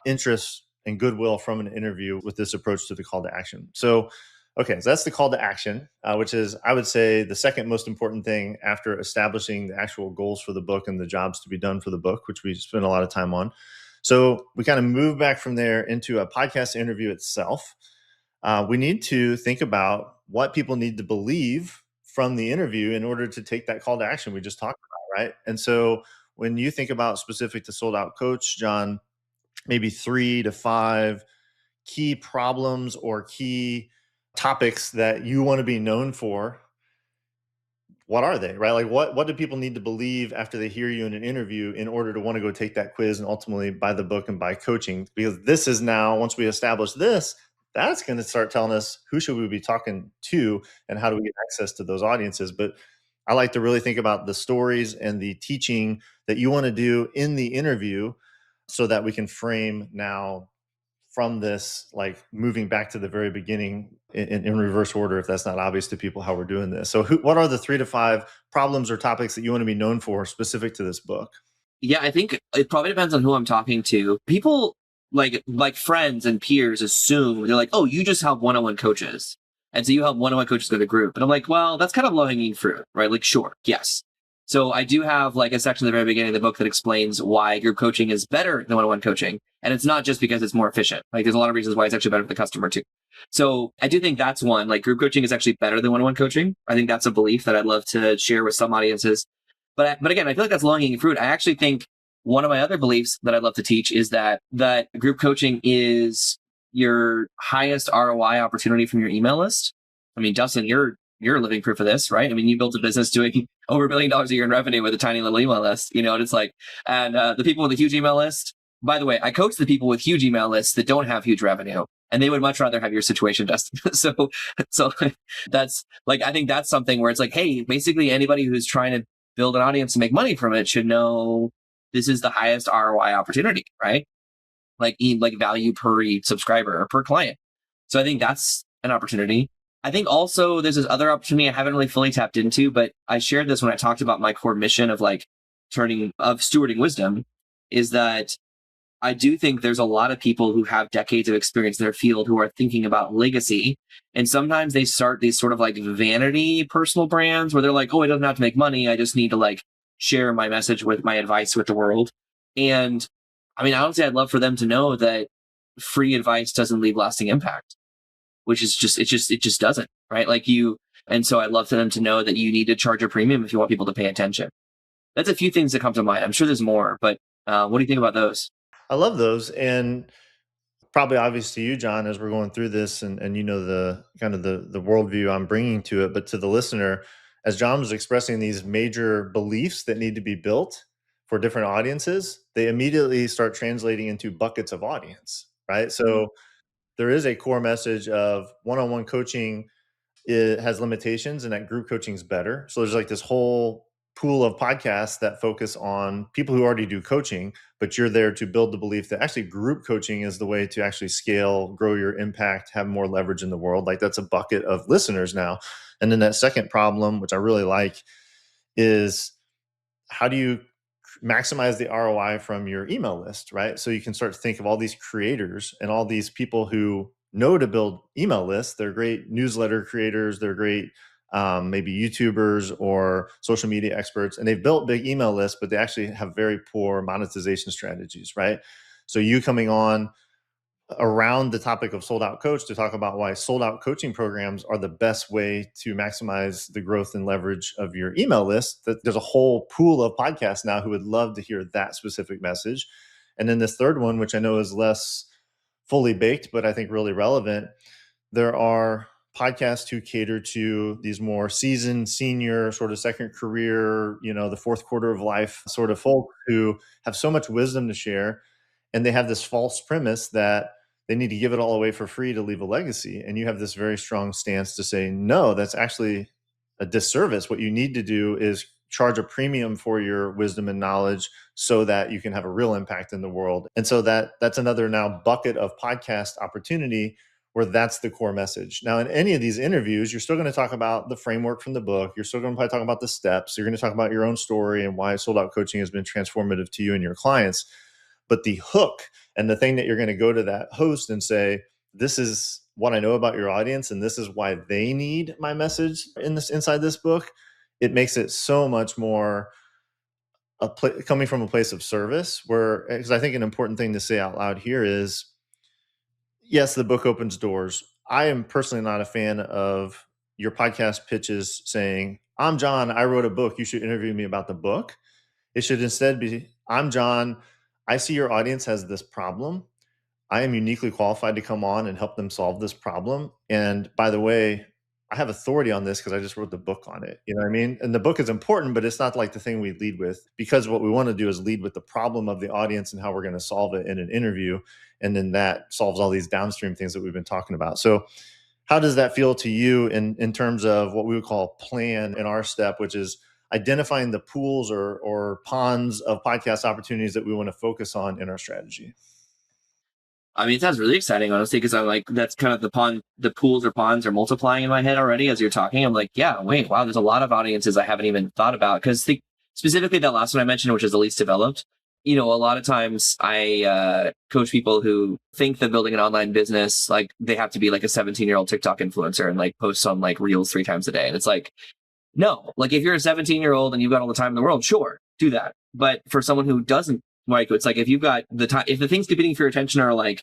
interest and goodwill from an interview with this approach to the call to action. So, okay, so that's the call to action, which is, I would say, the second most important thing after establishing the actual goals for the book and the jobs to be done for the book, which we spend a lot of time on. So we kind of move back from there into a podcast interview itself. We need to think about what people need to believe from the interview in order to take that call to action we just talked about, right? And so when you think about specific to Sold Out Coach, John, maybe 3 to 5 key problems or key topics that you want to be known for. What are they, right? Like what do people need to believe after they hear you in an interview in order to want to go take that quiz and ultimately buy the book and buy coaching? Because this is now, once we establish this, that's going to start telling us who should we be talking to and how do we get access to those audiences. But I like to really think about the stories and the teaching that you want to do in the interview so that we can frame now from this, like moving back to the very beginning in reverse order, if that's not obvious to people how we're doing this. So what are the 3 to 5 problems or topics that you want to be known for specific to this book? Yeah, I think it probably depends on who I'm talking to. People like friends and peers assume they're like, oh, you just help one-on-one coaches. And so you help one-on-one coaches go to group. And I'm like, well, that's kind of low-hanging fruit, right? Like, sure, yes. So I do have like a section at the very beginning of the book that explains why group coaching is better than one-on-one coaching. And it's not just because it's more efficient. Like there's a lot of reasons why it's actually better for the customer too. So I do think that's one, like group coaching is actually better than one-on-one coaching. I think that's a belief that I'd love to share with some audiences. But again, I feel like that's low-hanging fruit. I actually think one of my other beliefs that I'd love to teach is that group coaching is your highest ROI opportunity from your email list. I mean, Dustin, you're living proof of this, right? I mean, you built a business doing over $1 billion a year in revenue with a tiny little email list, and it's like, and the people with a huge email list, by the way, I coach the people with huge email lists that don't have huge revenue, and they would much rather have your situation, Dustin. so that's like, I think that's something where it's like, hey, basically anybody who's trying to build an audience and make money from it should know this is the highest ROI opportunity, right? Like value per subscriber or per client. So I think that's an opportunity. I think also there's this other opportunity I haven't really fully tapped into, but I shared this when I talked about my core mission of stewarding wisdom, is that I do think there's a lot of people who have decades of experience in their field who are thinking about legacy. And sometimes they start these sort of like vanity personal brands where they're like, oh, I don't have to make money. I just need to like share my message with my advice with the world. And I mean, honestly, I'd love for them to know that free advice doesn't leave lasting impact, which is it just doesn't, right? And so I'd love for them to know that you need to charge a premium if you want people to pay attention. That's a few things that come to mind. I'm sure there's more, but what do you think about those? I love those. And probably obvious to you, John, as we're going through this and the kind of the worldview I'm bringing to it, but to the listener, as John was expressing these major beliefs that need to be built for different audiences, they immediately start translating into buckets of audience, right? So there is a core message of one-on-one coaching. It has limitations and that group coaching is better. So there's like this whole pool of podcasts that focus on people who already do coaching, but you're there to build the belief that actually group coaching is the way to actually scale, grow your impact, have more leverage in the world. Like that's a bucket of listeners now. And then that second problem, which I really like, is how do you maximize the ROI from your email list, right? So you can start to think of all these creators and all these people who know to build email lists. They're great newsletter creators. They're great, maybe YouTubers or social media experts, and they've built big email lists, but they actually have very poor monetization strategies, right? So you coming on around the topic of sold out coach to talk about why sold out coaching programs are the best way to maximize the growth and leverage of your email list. That there's a whole pool of podcasts now who would love to hear that specific message. And then this third one, which I know is less fully baked, but I think really relevant, there are podcasts who cater to these more seasoned senior sort of second career, the fourth quarter of life sort of folk who have so much wisdom to share, and they have this false premise that they need to give it all away for free to leave a legacy. And you have this very strong stance to say, no, that's actually a disservice. What you need to do is charge a premium for your wisdom and knowledge so that you can have a real impact in the world. And so that's another now bucket of podcast opportunity where that's the core message. Now, in any of these interviews, you're still going to talk about the framework from the book. You're still going to probably talk about the steps. You're going to talk about your own story and why sold out coaching has been transformative to you and your clients. But the hook and the thing that you're going to go to that host and say, this is what I know about your audience, and this is why they need my message inside this book. It makes it so much more coming from a place of service, where, because I think an important thing to say out loud here is, yes, the book opens doors. I am personally not a fan of your podcast pitches saying, I'm John, I wrote a book, you should interview me about the book. It should instead be, I'm John, I see your audience has this problem. I am uniquely qualified to come on and help them solve this problem. And by the way, I have authority on this because I just wrote the book on it. You know what I mean? And the book is important, but it's not like the thing we lead with, because what we want to do is lead with the problem of the audience and how we're going to solve it in an interview. And then that solves all these downstream things that we've been talking about. So how does that feel to you in terms of what we would call plan in our step, which is identifying the pools or ponds of podcast opportunities that we want to focus on in our strategy? I mean, it sounds really exciting, honestly, because I'm like, that's kind of the pools or ponds are multiplying in my head already as you're talking. I'm like, yeah, wait, wow, there's a lot of audiences I haven't even thought about. Because specifically that last one I mentioned, which is the least developed, a lot of times I coach people who think that building an online business, like they have to be like a 17-year-old TikTok influencer and like post on like reels 3 times a day. And it's like, no, like if you're a 17-year-old and you've got all the time in the world, sure, do that. But for someone who doesn't, like, it's like if you've got the time, if the things competing for your attention are like,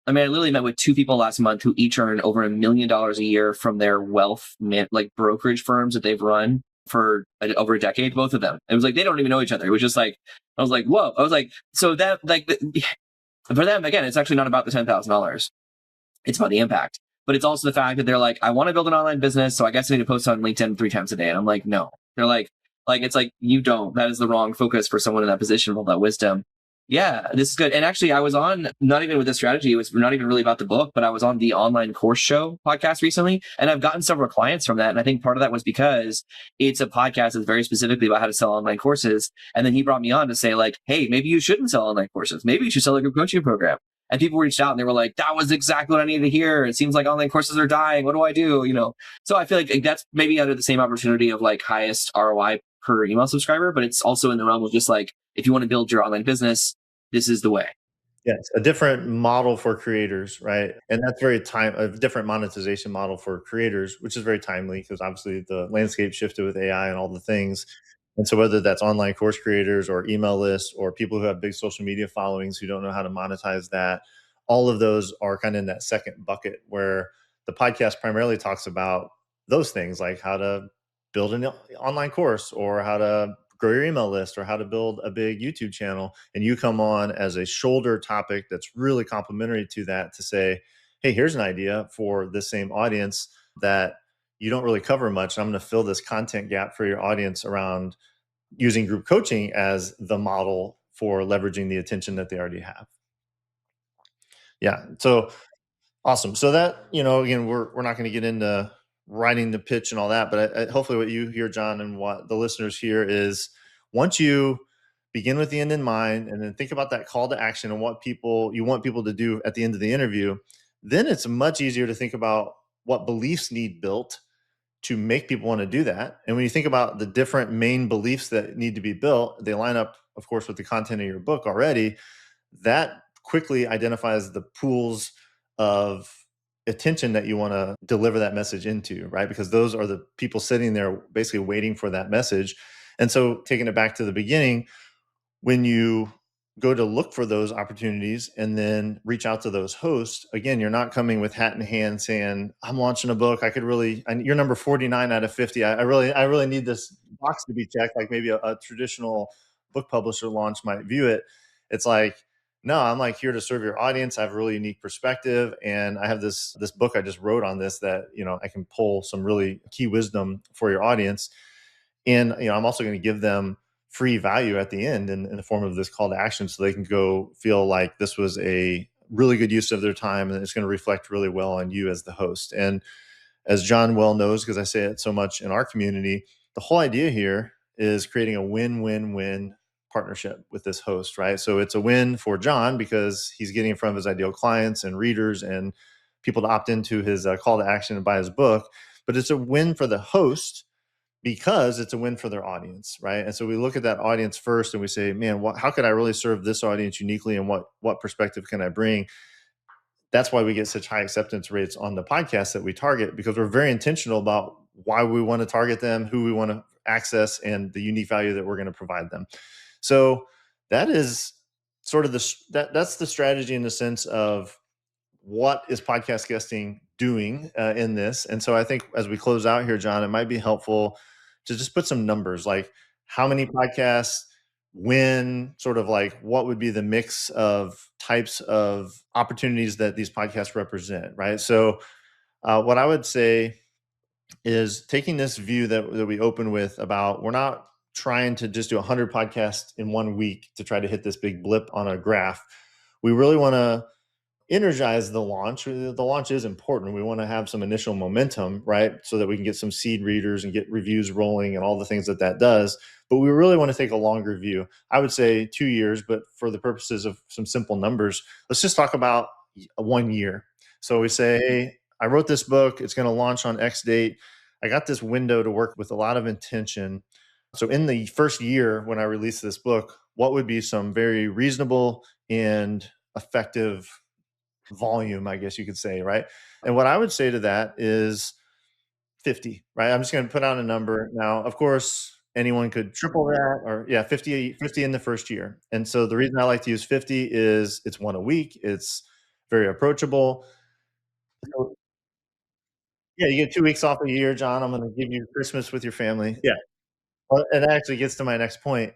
I mean, I literally met with 2 people last month who each earn over $1 million a year from their like brokerage firms that they've run for over a decade, both of them. It was like, they don't even know each other. It was just like, I was like, whoa. I was like, so that, like, for them, again, it's actually not about the $10,000. It's about the impact. But it's also the fact that they're like, I want to build an online business, so I guess I need to post on LinkedIn 3 times a day. And I'm like, no. They're like, it's like, you don't. That is the wrong focus for someone in that position with all that wisdom. Yeah, this is good. And actually, I was on, not even with this strategy, it was not even really about the book, but I was on the Online Course Show podcast recently, and I've gotten several clients from that. And I think part of that was because it's a podcast that's very specifically about how to sell online courses. And then he brought me on to say, like, hey, maybe you shouldn't sell online courses. Maybe you should sell a group coaching program. And people reached out and they were like, that was exactly what I needed to hear. It seems like online courses are dying. What do I do? So I feel like that's maybe under the same opportunity of like highest ROI per email subscriber, but it's also in the realm of just like, if you want to build your online business, this is the way. Yes, a different model for creators, right? And that's a different monetization model for creators, which is very timely because obviously the landscape shifted with AI and all the things. And so whether that's online course creators or email lists or people who have big social media followings who don't know how to monetize that, all of those are kind of in that second bucket where the podcast primarily talks about those things, like how to build an online course or how to grow your email list or how to build a big YouTube channel. And you come on as a shoulder topic that's really complementary to that to say, hey, here's an idea for this same audience that you don't really cover much. I'm going to fill this content gap for your audience around using group coaching as the model for leveraging the attention that they already have. Yeah. So awesome. So that, again, we're not going to get into writing the pitch and all that. But hopefully what you hear, John, and what the listeners hear is once you begin with the end in mind and then think about that call to action and what you want people to do at the end of the interview, then it's much easier to think about what beliefs need built to make people want to do that. And when you think about the different main beliefs that need to be built, they line up, of course, with the content of your book already. That quickly identifies the pools of attention that you want to deliver that message into, right? Because those are the people sitting there basically waiting for that message. And so taking it back to the beginning, when you go to look for those opportunities and then reach out to those hosts, again, you're not coming with hat in hand saying, I'm launching a book. You're number 49 out of 50. I really need this box to be checked. Like maybe a traditional book publisher launch might view it. It's like, no, I'm like here to serve your audience. I have a really unique perspective. And I have this book I just wrote on this that, I can pull some really key wisdom for your audience. And, I'm also going to give them free value at the end in the form of this call to action so they can go feel like this was a really good use of their time and it's going to reflect really well on you as the host. And as John well knows, because I say it so much in our community, the whole idea here is creating a win-win-win partnership with this host, right? So it's a win for John because he's getting in front of his ideal clients and readers and people to opt into his call to action and buy his book. But it's a win for the host because it's a win for their audience, right? And so we look at that audience first and we say, man, how could I really serve this audience uniquely and what perspective can I bring? That's why we get such high acceptance rates on the podcast that we target, because we're very intentional about why we want to target them, who we want to access, and the unique value that we're going to provide them. So that is sort of that's the strategy in the sense of what is podcast guesting doing in this. And so I think as we close out here, John, it might be helpful to just put some numbers, like how many podcasts, when, sort of like what would be the mix of types of opportunities that these podcasts represent, right? So what I would say is taking this view that we open with about we're not trying to just do 100 podcasts in 1 week to try to hit this big blip on a graph. We really want to energize the launch. The launch is important. We want to have some initial momentum, right? So that we can get some seed readers and get reviews rolling and all the things that does. But we really want to take a longer view. I would say 2 years, but for the purposes of some simple numbers, let's just talk about 1 year. So we say, hey, I wrote this book. It's going to launch on X date. I got this window to work with a lot of intention. So in the first year when I released this book, what would be some very reasonable and effective volume, I guess you could say, right? And what I would say to that is 50, right? I'm just going to put out a number. Now, of course, anyone could triple that or 50 in the first year. And so the reason I like to use 50 is it's one a week. It's very approachable. So, yeah, you get 2 weeks off a year, John. I'm going to give you Christmas with your family. Yeah. Well, it actually gets to my next point.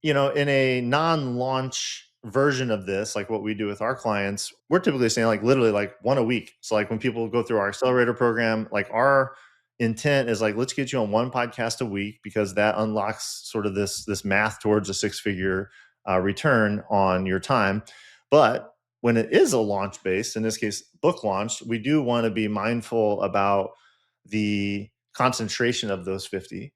In a non-launch version of this, like what we do with our clients, we're typically saying like literally like one a week. So like when people go through our accelerator program, like our intent is like, let's get you on one podcast a week because that unlocks sort of this math towards a 6-figure return on your time. But when it is a launch based, in this case, book launch, we do want to be mindful about the concentration of those 50,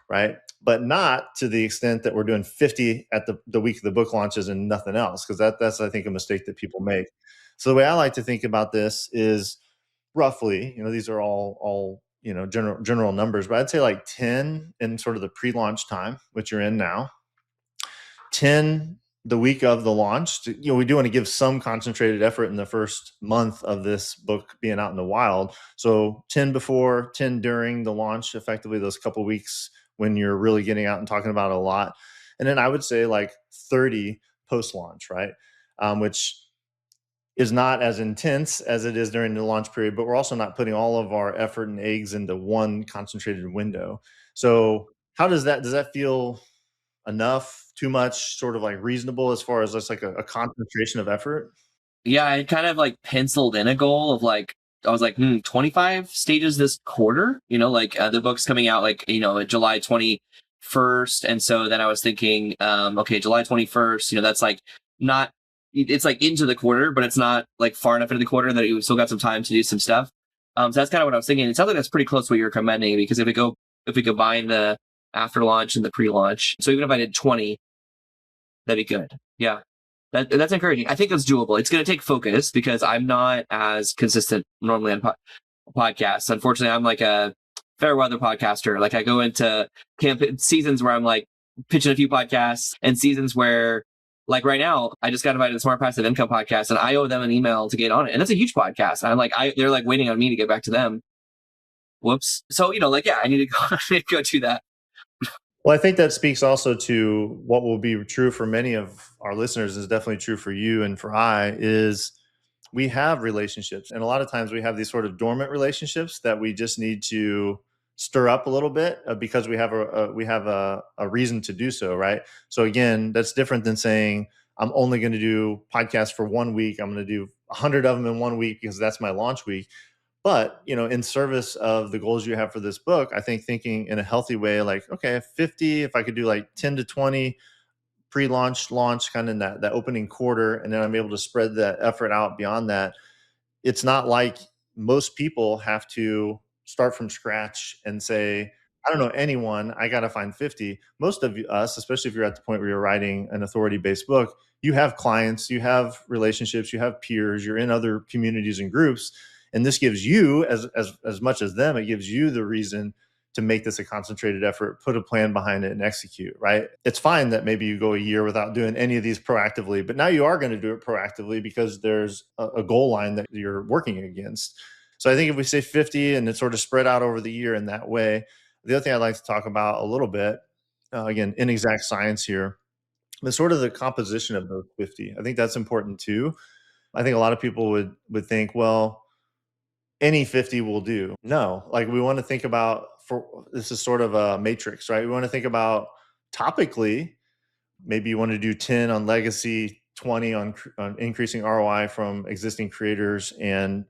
right? But not to the extent that we're doing 50 at the week of the book launches and nothing else, because that's I think a mistake that people make. So the way I like to think about this is roughly, these are all general numbers, but I'd say like 10 in sort of the pre-launch time, which you're in now, 10 the week of the launch. We do want to give some concentrated effort in the first month of this book being out in the wild. So 10 before, 10 during the launch, effectively those couple weeks when you're really getting out and talking about it a lot. And then I would say like 30 post-launch, right? Which is not as intense as it is during the launch period, but we're also not putting all of our effort and eggs into one concentrated window. So does that feel enough, too much, sort of like reasonable as far as just like a concentration of effort? Yeah, I kind of like penciled in a goal of like, I was like, 25 stages this quarter, the book's coming out like, July 21st. And so then I was thinking, okay, July 21st, that's like not, it's like into the quarter, but it's not like far enough into the quarter that you still got some time to do some stuff. So that's kind of what I was thinking. It sounds like that's pretty close to what you're recommending, because if we combine the after launch and the pre-launch, so even if I did 20, that'd be good. Yeah. That's encouraging. I think that's doable. It's going to take focus because I'm not as consistent normally on podcasts. Unfortunately, I'm like a fair weather podcaster. Like I go into seasons where I'm like pitching a few podcasts, and seasons where, like right now, I just got invited to the Smart Passive Income podcast, and I owe them an email to get on it. And that's a huge podcast. I'm like, they're like waiting on me to get back to them. Whoops. So, like, yeah, I need to go, I need to go do that. Well, I think that speaks also to what will be true for many of our listeners, is definitely true for you and for is we have relationships. And a lot of times we have these sort of dormant relationships that we just need to stir up a little bit because we have a reason to do so, right? So again, that's different than saying, I'm only going to do podcasts for 1 week. I'm going to do 100 of them in 1 week because that's my launch week. But, in service of the goals you have for this book, I think thinking in a healthy way, like, okay, 50, if I could do like 10 to 20 pre-launch, launch kind of in that opening quarter, and then I'm able to spread that effort out beyond that. It's not like most people have to start from scratch and say, I don't know anyone, I got to find 50. Most of us, especially if you're at the point where you're writing an authority-based book, you have clients, you have relationships, you have peers, you're in other communities and groups. And this gives you, as much as them, it gives you the reason to make this a concentrated effort, put a plan behind it and execute, right? It's fine that maybe you go a year without doing any of these proactively, but now you are going to do it proactively because there's a goal line that you're working against. So I think if we say 50 and it's sort of spread out over the year in that way. The other thing I'd like to talk about a little bit, again, inexact science here, but sort of the composition of those 50. I think that's important too. I think a lot of people would think, well, any 50 will do. No, like we want to think about, this is sort of a matrix, right? We want to think about topically, maybe you want to do 10 on legacy, 20 on increasing ROI from existing creators, and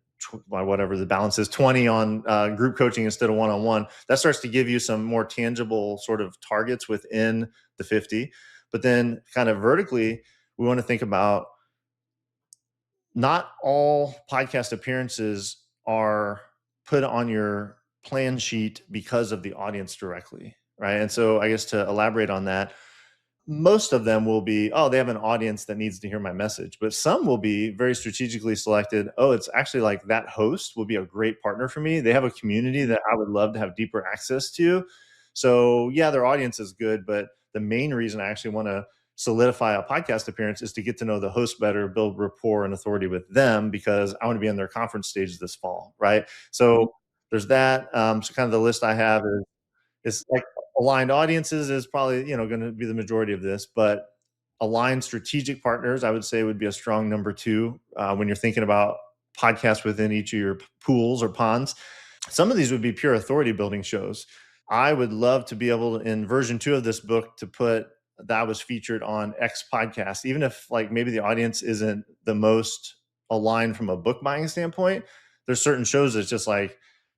whatever the balance is, 20 on group coaching instead of one-on-one. That starts to give you some more tangible sort of targets within the 50. But then kind of vertically, we want to think about, not all podcast appearances are put on your plan sheet because of the audience directly, right? And so I guess to elaborate on that, most of them will be, oh, they have an audience that needs to hear my message. But some will be very strategically selected. Oh, it's actually like that host will be a great partner for me. They have a community that I would love to have deeper access to. So yeah, their audience is good, but the main reason I actually want to solidify a podcast appearance is to get to know the host better, build rapport and authority with them, because I want to be in their conference stage this fall, right? So there's that. So kind of the list I have is like aligned audiences is probably, going to be the majority of this, but aligned strategic partners, I would say, would be a strong number two when you're thinking about podcasts within each of your pools or ponds. Some of these would be pure authority building shows. I would love to be able to, in version 2 of this book, to put that was featured on X podcast, even if like maybe the audience isn't the most aligned from a book buying standpoint. There's certain shows that's just like,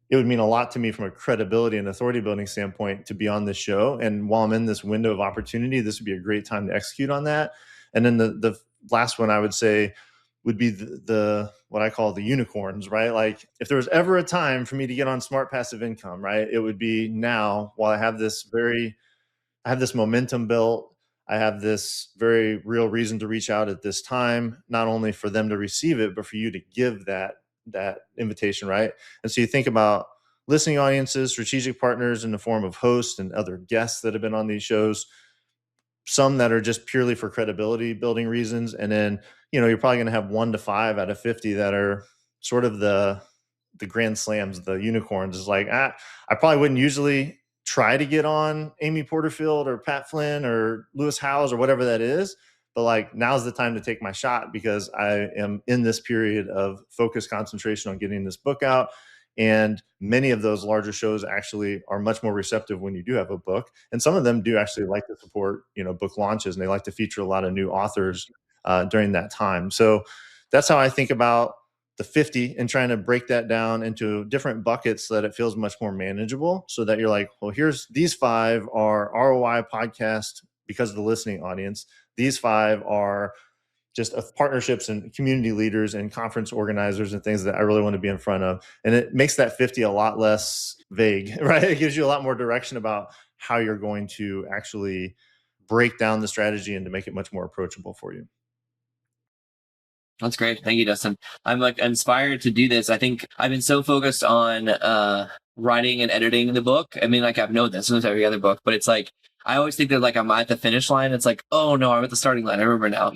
it would mean a lot to me from a credibility and authority building standpoint to be on this show. And while I'm in this window of opportunity, this would be a great time to execute on that. And then the last one I would say would be the what I call the unicorns, right? Like if there was ever a time for me to get on Smart Passive Income, right, it would be now, while I have this momentum built. I have this very real reason to reach out at this time, not only for them to receive it, but for you to give that invitation, right? And so you think about listening audiences, strategic partners in the form of hosts and other guests that have been on these shows, some that are just purely for credibility building reasons. And then, you're probably going to have 1 to 5 out of 50 that are sort of the grand slams, the unicorns. Is like, I probably wouldn't usually try to get on Amy Porterfield or Pat Flynn or Lewis Howes or whatever that is. But like, now's the time to take my shot because I am in this period of focused concentration on getting this book out. And many of those larger shows actually are much more receptive when you do have a book. And some of them do actually like to support, book launches, and they like to feature a lot of new authors during that time. So that's how I think about the 50 and trying to break that down into different buckets so that it feels much more manageable, so that you're like, well, here's these 5 are ROI podcast because of the listening audience. These 5 are just partnerships and community leaders and conference organizers and things that I really want to be in front of. And it makes that 50 a lot less vague, right? It gives you a lot more direction about how you're going to actually break down the strategy and to make it much more approachable for you. That's great. Thank you, Dustin. I'm like inspired to do this. I think I've been so focused on writing and editing the book. I mean, like I've known this with every other book, but it's like I always think that like I'm at the finish line. It's like, oh no, I'm at the starting line. I remember now,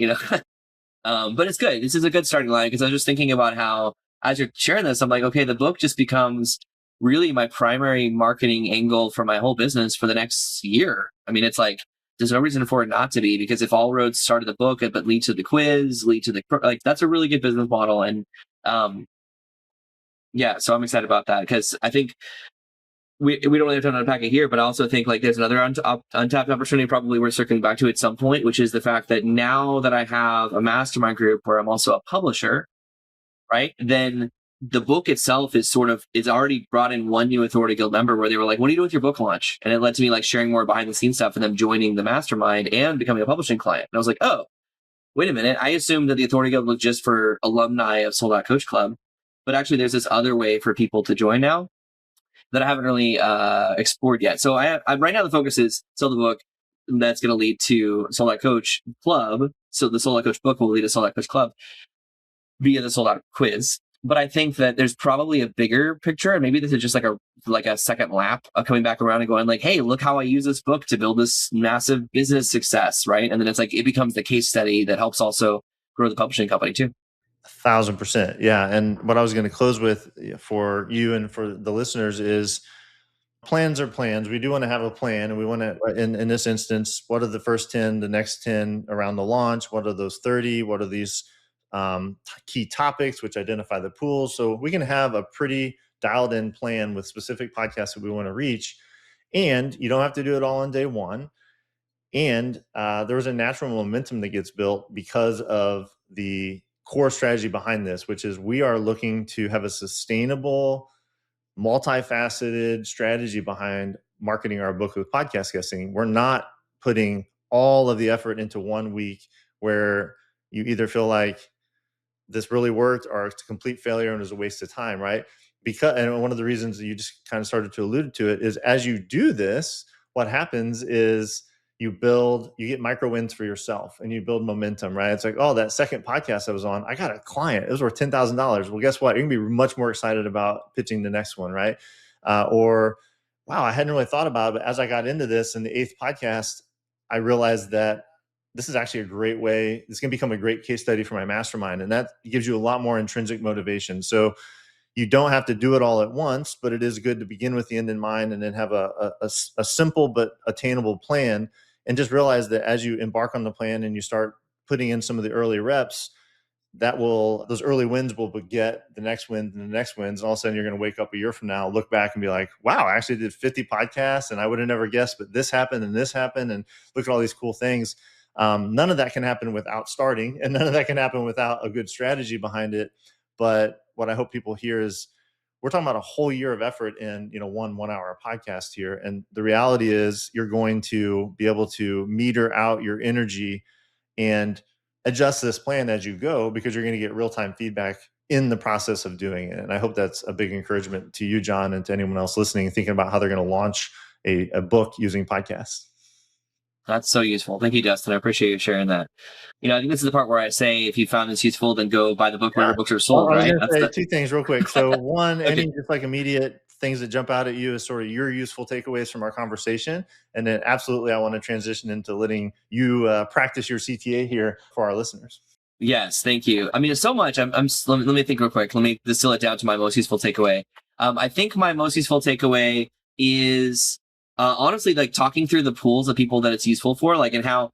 but it's good. This is a good starting line because I was just thinking about how as you're sharing this, I'm like, okay, the book just becomes really my primary marketing angle for my whole business for the next year. I mean, it's like there's no reason for it not to be, because if all roads start at the book but lead to the quiz, lead to the like, that's a really good business model. And yeah, so I'm excited about that because I think we don't really have to unpack it here, but I also think like there's another untapped opportunity probably we're circling back to at some point, which is the fact that now that I have a mastermind group where I'm also a publisher, right? Then the book itself is already brought in one new Authority Guild member where they were like, what do you do with your book launch? And it led to me like sharing more behind the scenes stuff and them joining the mastermind and becoming a publishing client. And I was like, oh, wait a minute. I assumed that the Authority Guild was just for alumni of Sold Out Coach Club, but actually there's this other way for people to join now that I haven't really explored yet. So I right now the focus is sell the book. That's going to lead to Sold Out Coach Club. So the Sold Out Coach book will lead to Sold Out Coach Club via the Sold Out quiz. But I think that there's probably a bigger picture, and maybe this is just like a second lap of coming back around and going like, hey, look how I use this book to build this massive business success, right? And then it's like it becomes the case study that helps also grow the publishing company too. 1,000%. Yeah. And what I was going to close with for you and for the listeners is plans are plans. We do want to have a plan, and we want to, in this instance, what are the first 10, the next 10 around the launch? What are those 30? What are these key topics, which identify the pools? So we can have a pretty dialed in plan with specific podcasts that we want to reach. And you don't have to do it all on day one. And there's a natural momentum that gets built because of the core strategy behind this, which is we are looking to have a sustainable, multifaceted strategy behind marketing our book with podcast guesting. We're not putting all of the effort into 1 week where you either feel like this really worked or it's a complete failure and it was a waste of time, right? And one of the reasons that you just kind of started to allude to it is as you do this, what happens is you get micro wins for yourself and you build momentum, right? It's like, oh, that second podcast I was on, I got a client. It was worth $10,000. Well, guess what? You're going to be much more excited about pitching the next one, right? Or, wow, I hadn't really thought about it, but as I got into this in the 8th podcast, I realized that this is actually a great way. It's going to become a great case study for my mastermind. And that gives you a lot more intrinsic motivation. So you don't have to do it all at once, but it is good to begin with the end in mind and then have a simple but attainable plan. And just realize that as you embark on the plan and you start putting in some of the early reps, those early wins will beget the next wins and the next wins. And all of a sudden you're going to wake up a year from now, look back and be like, wow, I actually did 50 podcasts and I would have never guessed, but this happened and this happened. And look at all these cool things. None of that can happen without starting, and none of that can happen without a good strategy behind it. But what I hope people hear is we're talking about a whole year of effort in, 1 hour podcast here. And the reality is you're going to be able to meter out your energy and adjust this plan as you go, because you're going to get real-time feedback in the process of doing it. And I hope that's a big encouragement to you, John, and to anyone else listening, thinking about how they're going to launch a book using podcasts. That's so useful. Thank you, Dustin. I appreciate you sharing that. I think this is the part where I say, if you found this useful, then go buy the book wherever books are sold, well, right? I was gonna say 2 things real quick. So one, Okay. any just like immediate things that jump out at you as sort of your useful takeaways from our conversation. And then absolutely, I want to transition into letting you practice your CTA here for our listeners. Yes, thank you. I mean, it's so much. Let me think real quick. Let me distill it down to my most useful takeaway. I think my most useful takeaway is honestly like talking through the pools of people that it's useful for, like, and how.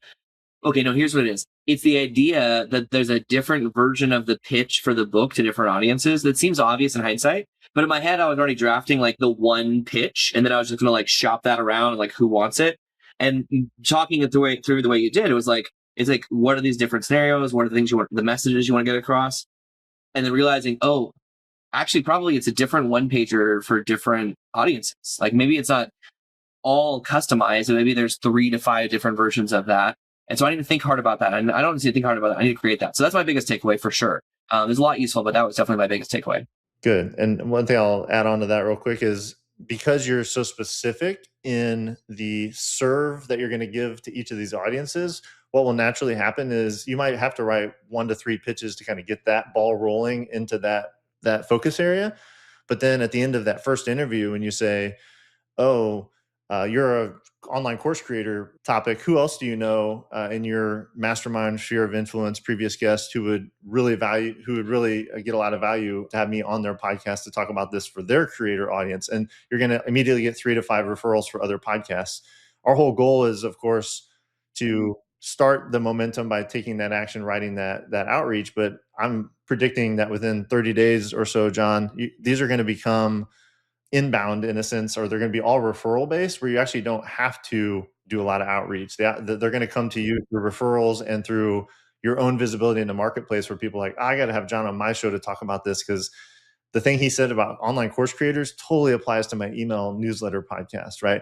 Okay, no, here's what it is. It's the idea that there's a different version of the pitch for the book to different audiences that seems obvious in hindsight. But in my head, I was already drafting like the one pitch, and then I was just going to like shop that around and like who wants it. And talking it through the way you did, it's like, what are these different scenarios? What are the things the messages you want to get across? And then realizing, oh, actually, probably it's a different one pager for different audiences. Like maybe it's not all customized, and maybe there's 3 to 5 different versions of that. And so I need to think hard about that. And I don't need to think hard about that. I need to create that. So that's my biggest takeaway for sure. There's a lot useful, but that was definitely my biggest takeaway. Good. And one thing I'll add on to that real quick is because you're so specific in the serve that you're going to give to each of these audiences, what will naturally happen is you might have to write 1 to 3 pitches to kind of get that ball rolling into that focus area. But then at the end of that first interview, when you say, oh, you're a online course creator topic, who else do you know in your mastermind sphere of influence, previous guests who would really get a lot of value to have me on their podcast to talk about this for their creator audience? And you're going to immediately get 3 to 5 referrals for other podcasts. Our whole goal is, of course, to start the momentum by taking that action, writing that outreach. But I'm predicting that within 30 days or so, John, these are going to become inbound in a sense, or they're going to be all referral based where you actually don't have to do a lot of outreach. They're going to come to you through referrals and through your own visibility in the marketplace where people are like, I got to have John on my show to talk about this, because the thing he said about online course creators totally applies to my email newsletter podcast, right?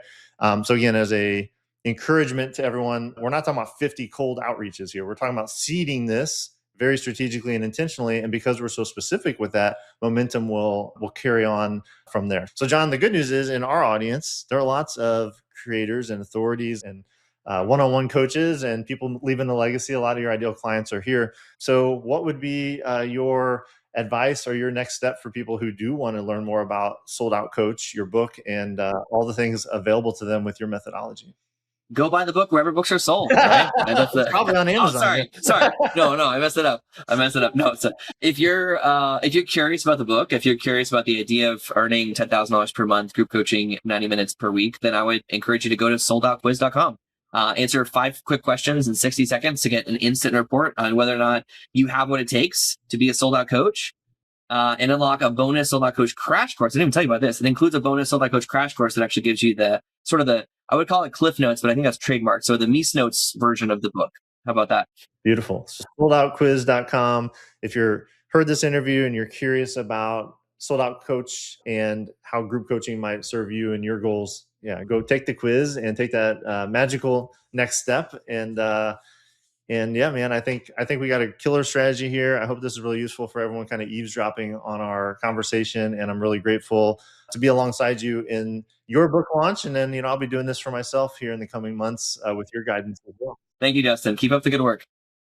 So again, as a encouragement to everyone, we're not talking about 50 cold outreaches here. We're talking about seeding this very strategically and intentionally. And because we're so specific with that, momentum will carry on from there. So John, the good news is in our audience, there are lots of creators and authorities and one-on-one coaches and people leaving a legacy. A lot of your ideal clients are here. So what would be your advice or your next step for people who do want to learn more about Sold Out Coach, your book, and all the things available to them with your methodology? Go buy the book wherever books are sold, right? And that's probably on Amazon. Oh, sorry. No, I messed it up. No, so if you're curious about the book, if you're curious about the idea of earning $10,000 per month, group coaching 90 minutes per week, then I would encourage you to go to soldoutquiz.com. Answer 5 quick questions in 60 seconds to get an instant report on whether or not you have what it takes to be a sold out coach. And unlock a bonus Sold Out Coach crash course. I didn't even tell you about this. It includes a bonus Sold Out Coach crash course that actually gives you I would call it Cliff Notes, but I think that's trademarked. So the Meese Notes version of the book. How about that? Beautiful. Soldoutquiz.com. If you're heard this interview and you're curious about Sold Out Coach and how group coaching might serve you and your goals, go take the quiz and take that magical next step. And yeah, man, I think we got a killer strategy here. I hope this is really useful for everyone kind of eavesdropping on our conversation. And I'm really grateful to be alongside you in your book launch. And then, I'll be doing this for myself here in the coming months with your guidance as well. Thank you, Dustin. Keep up the good work.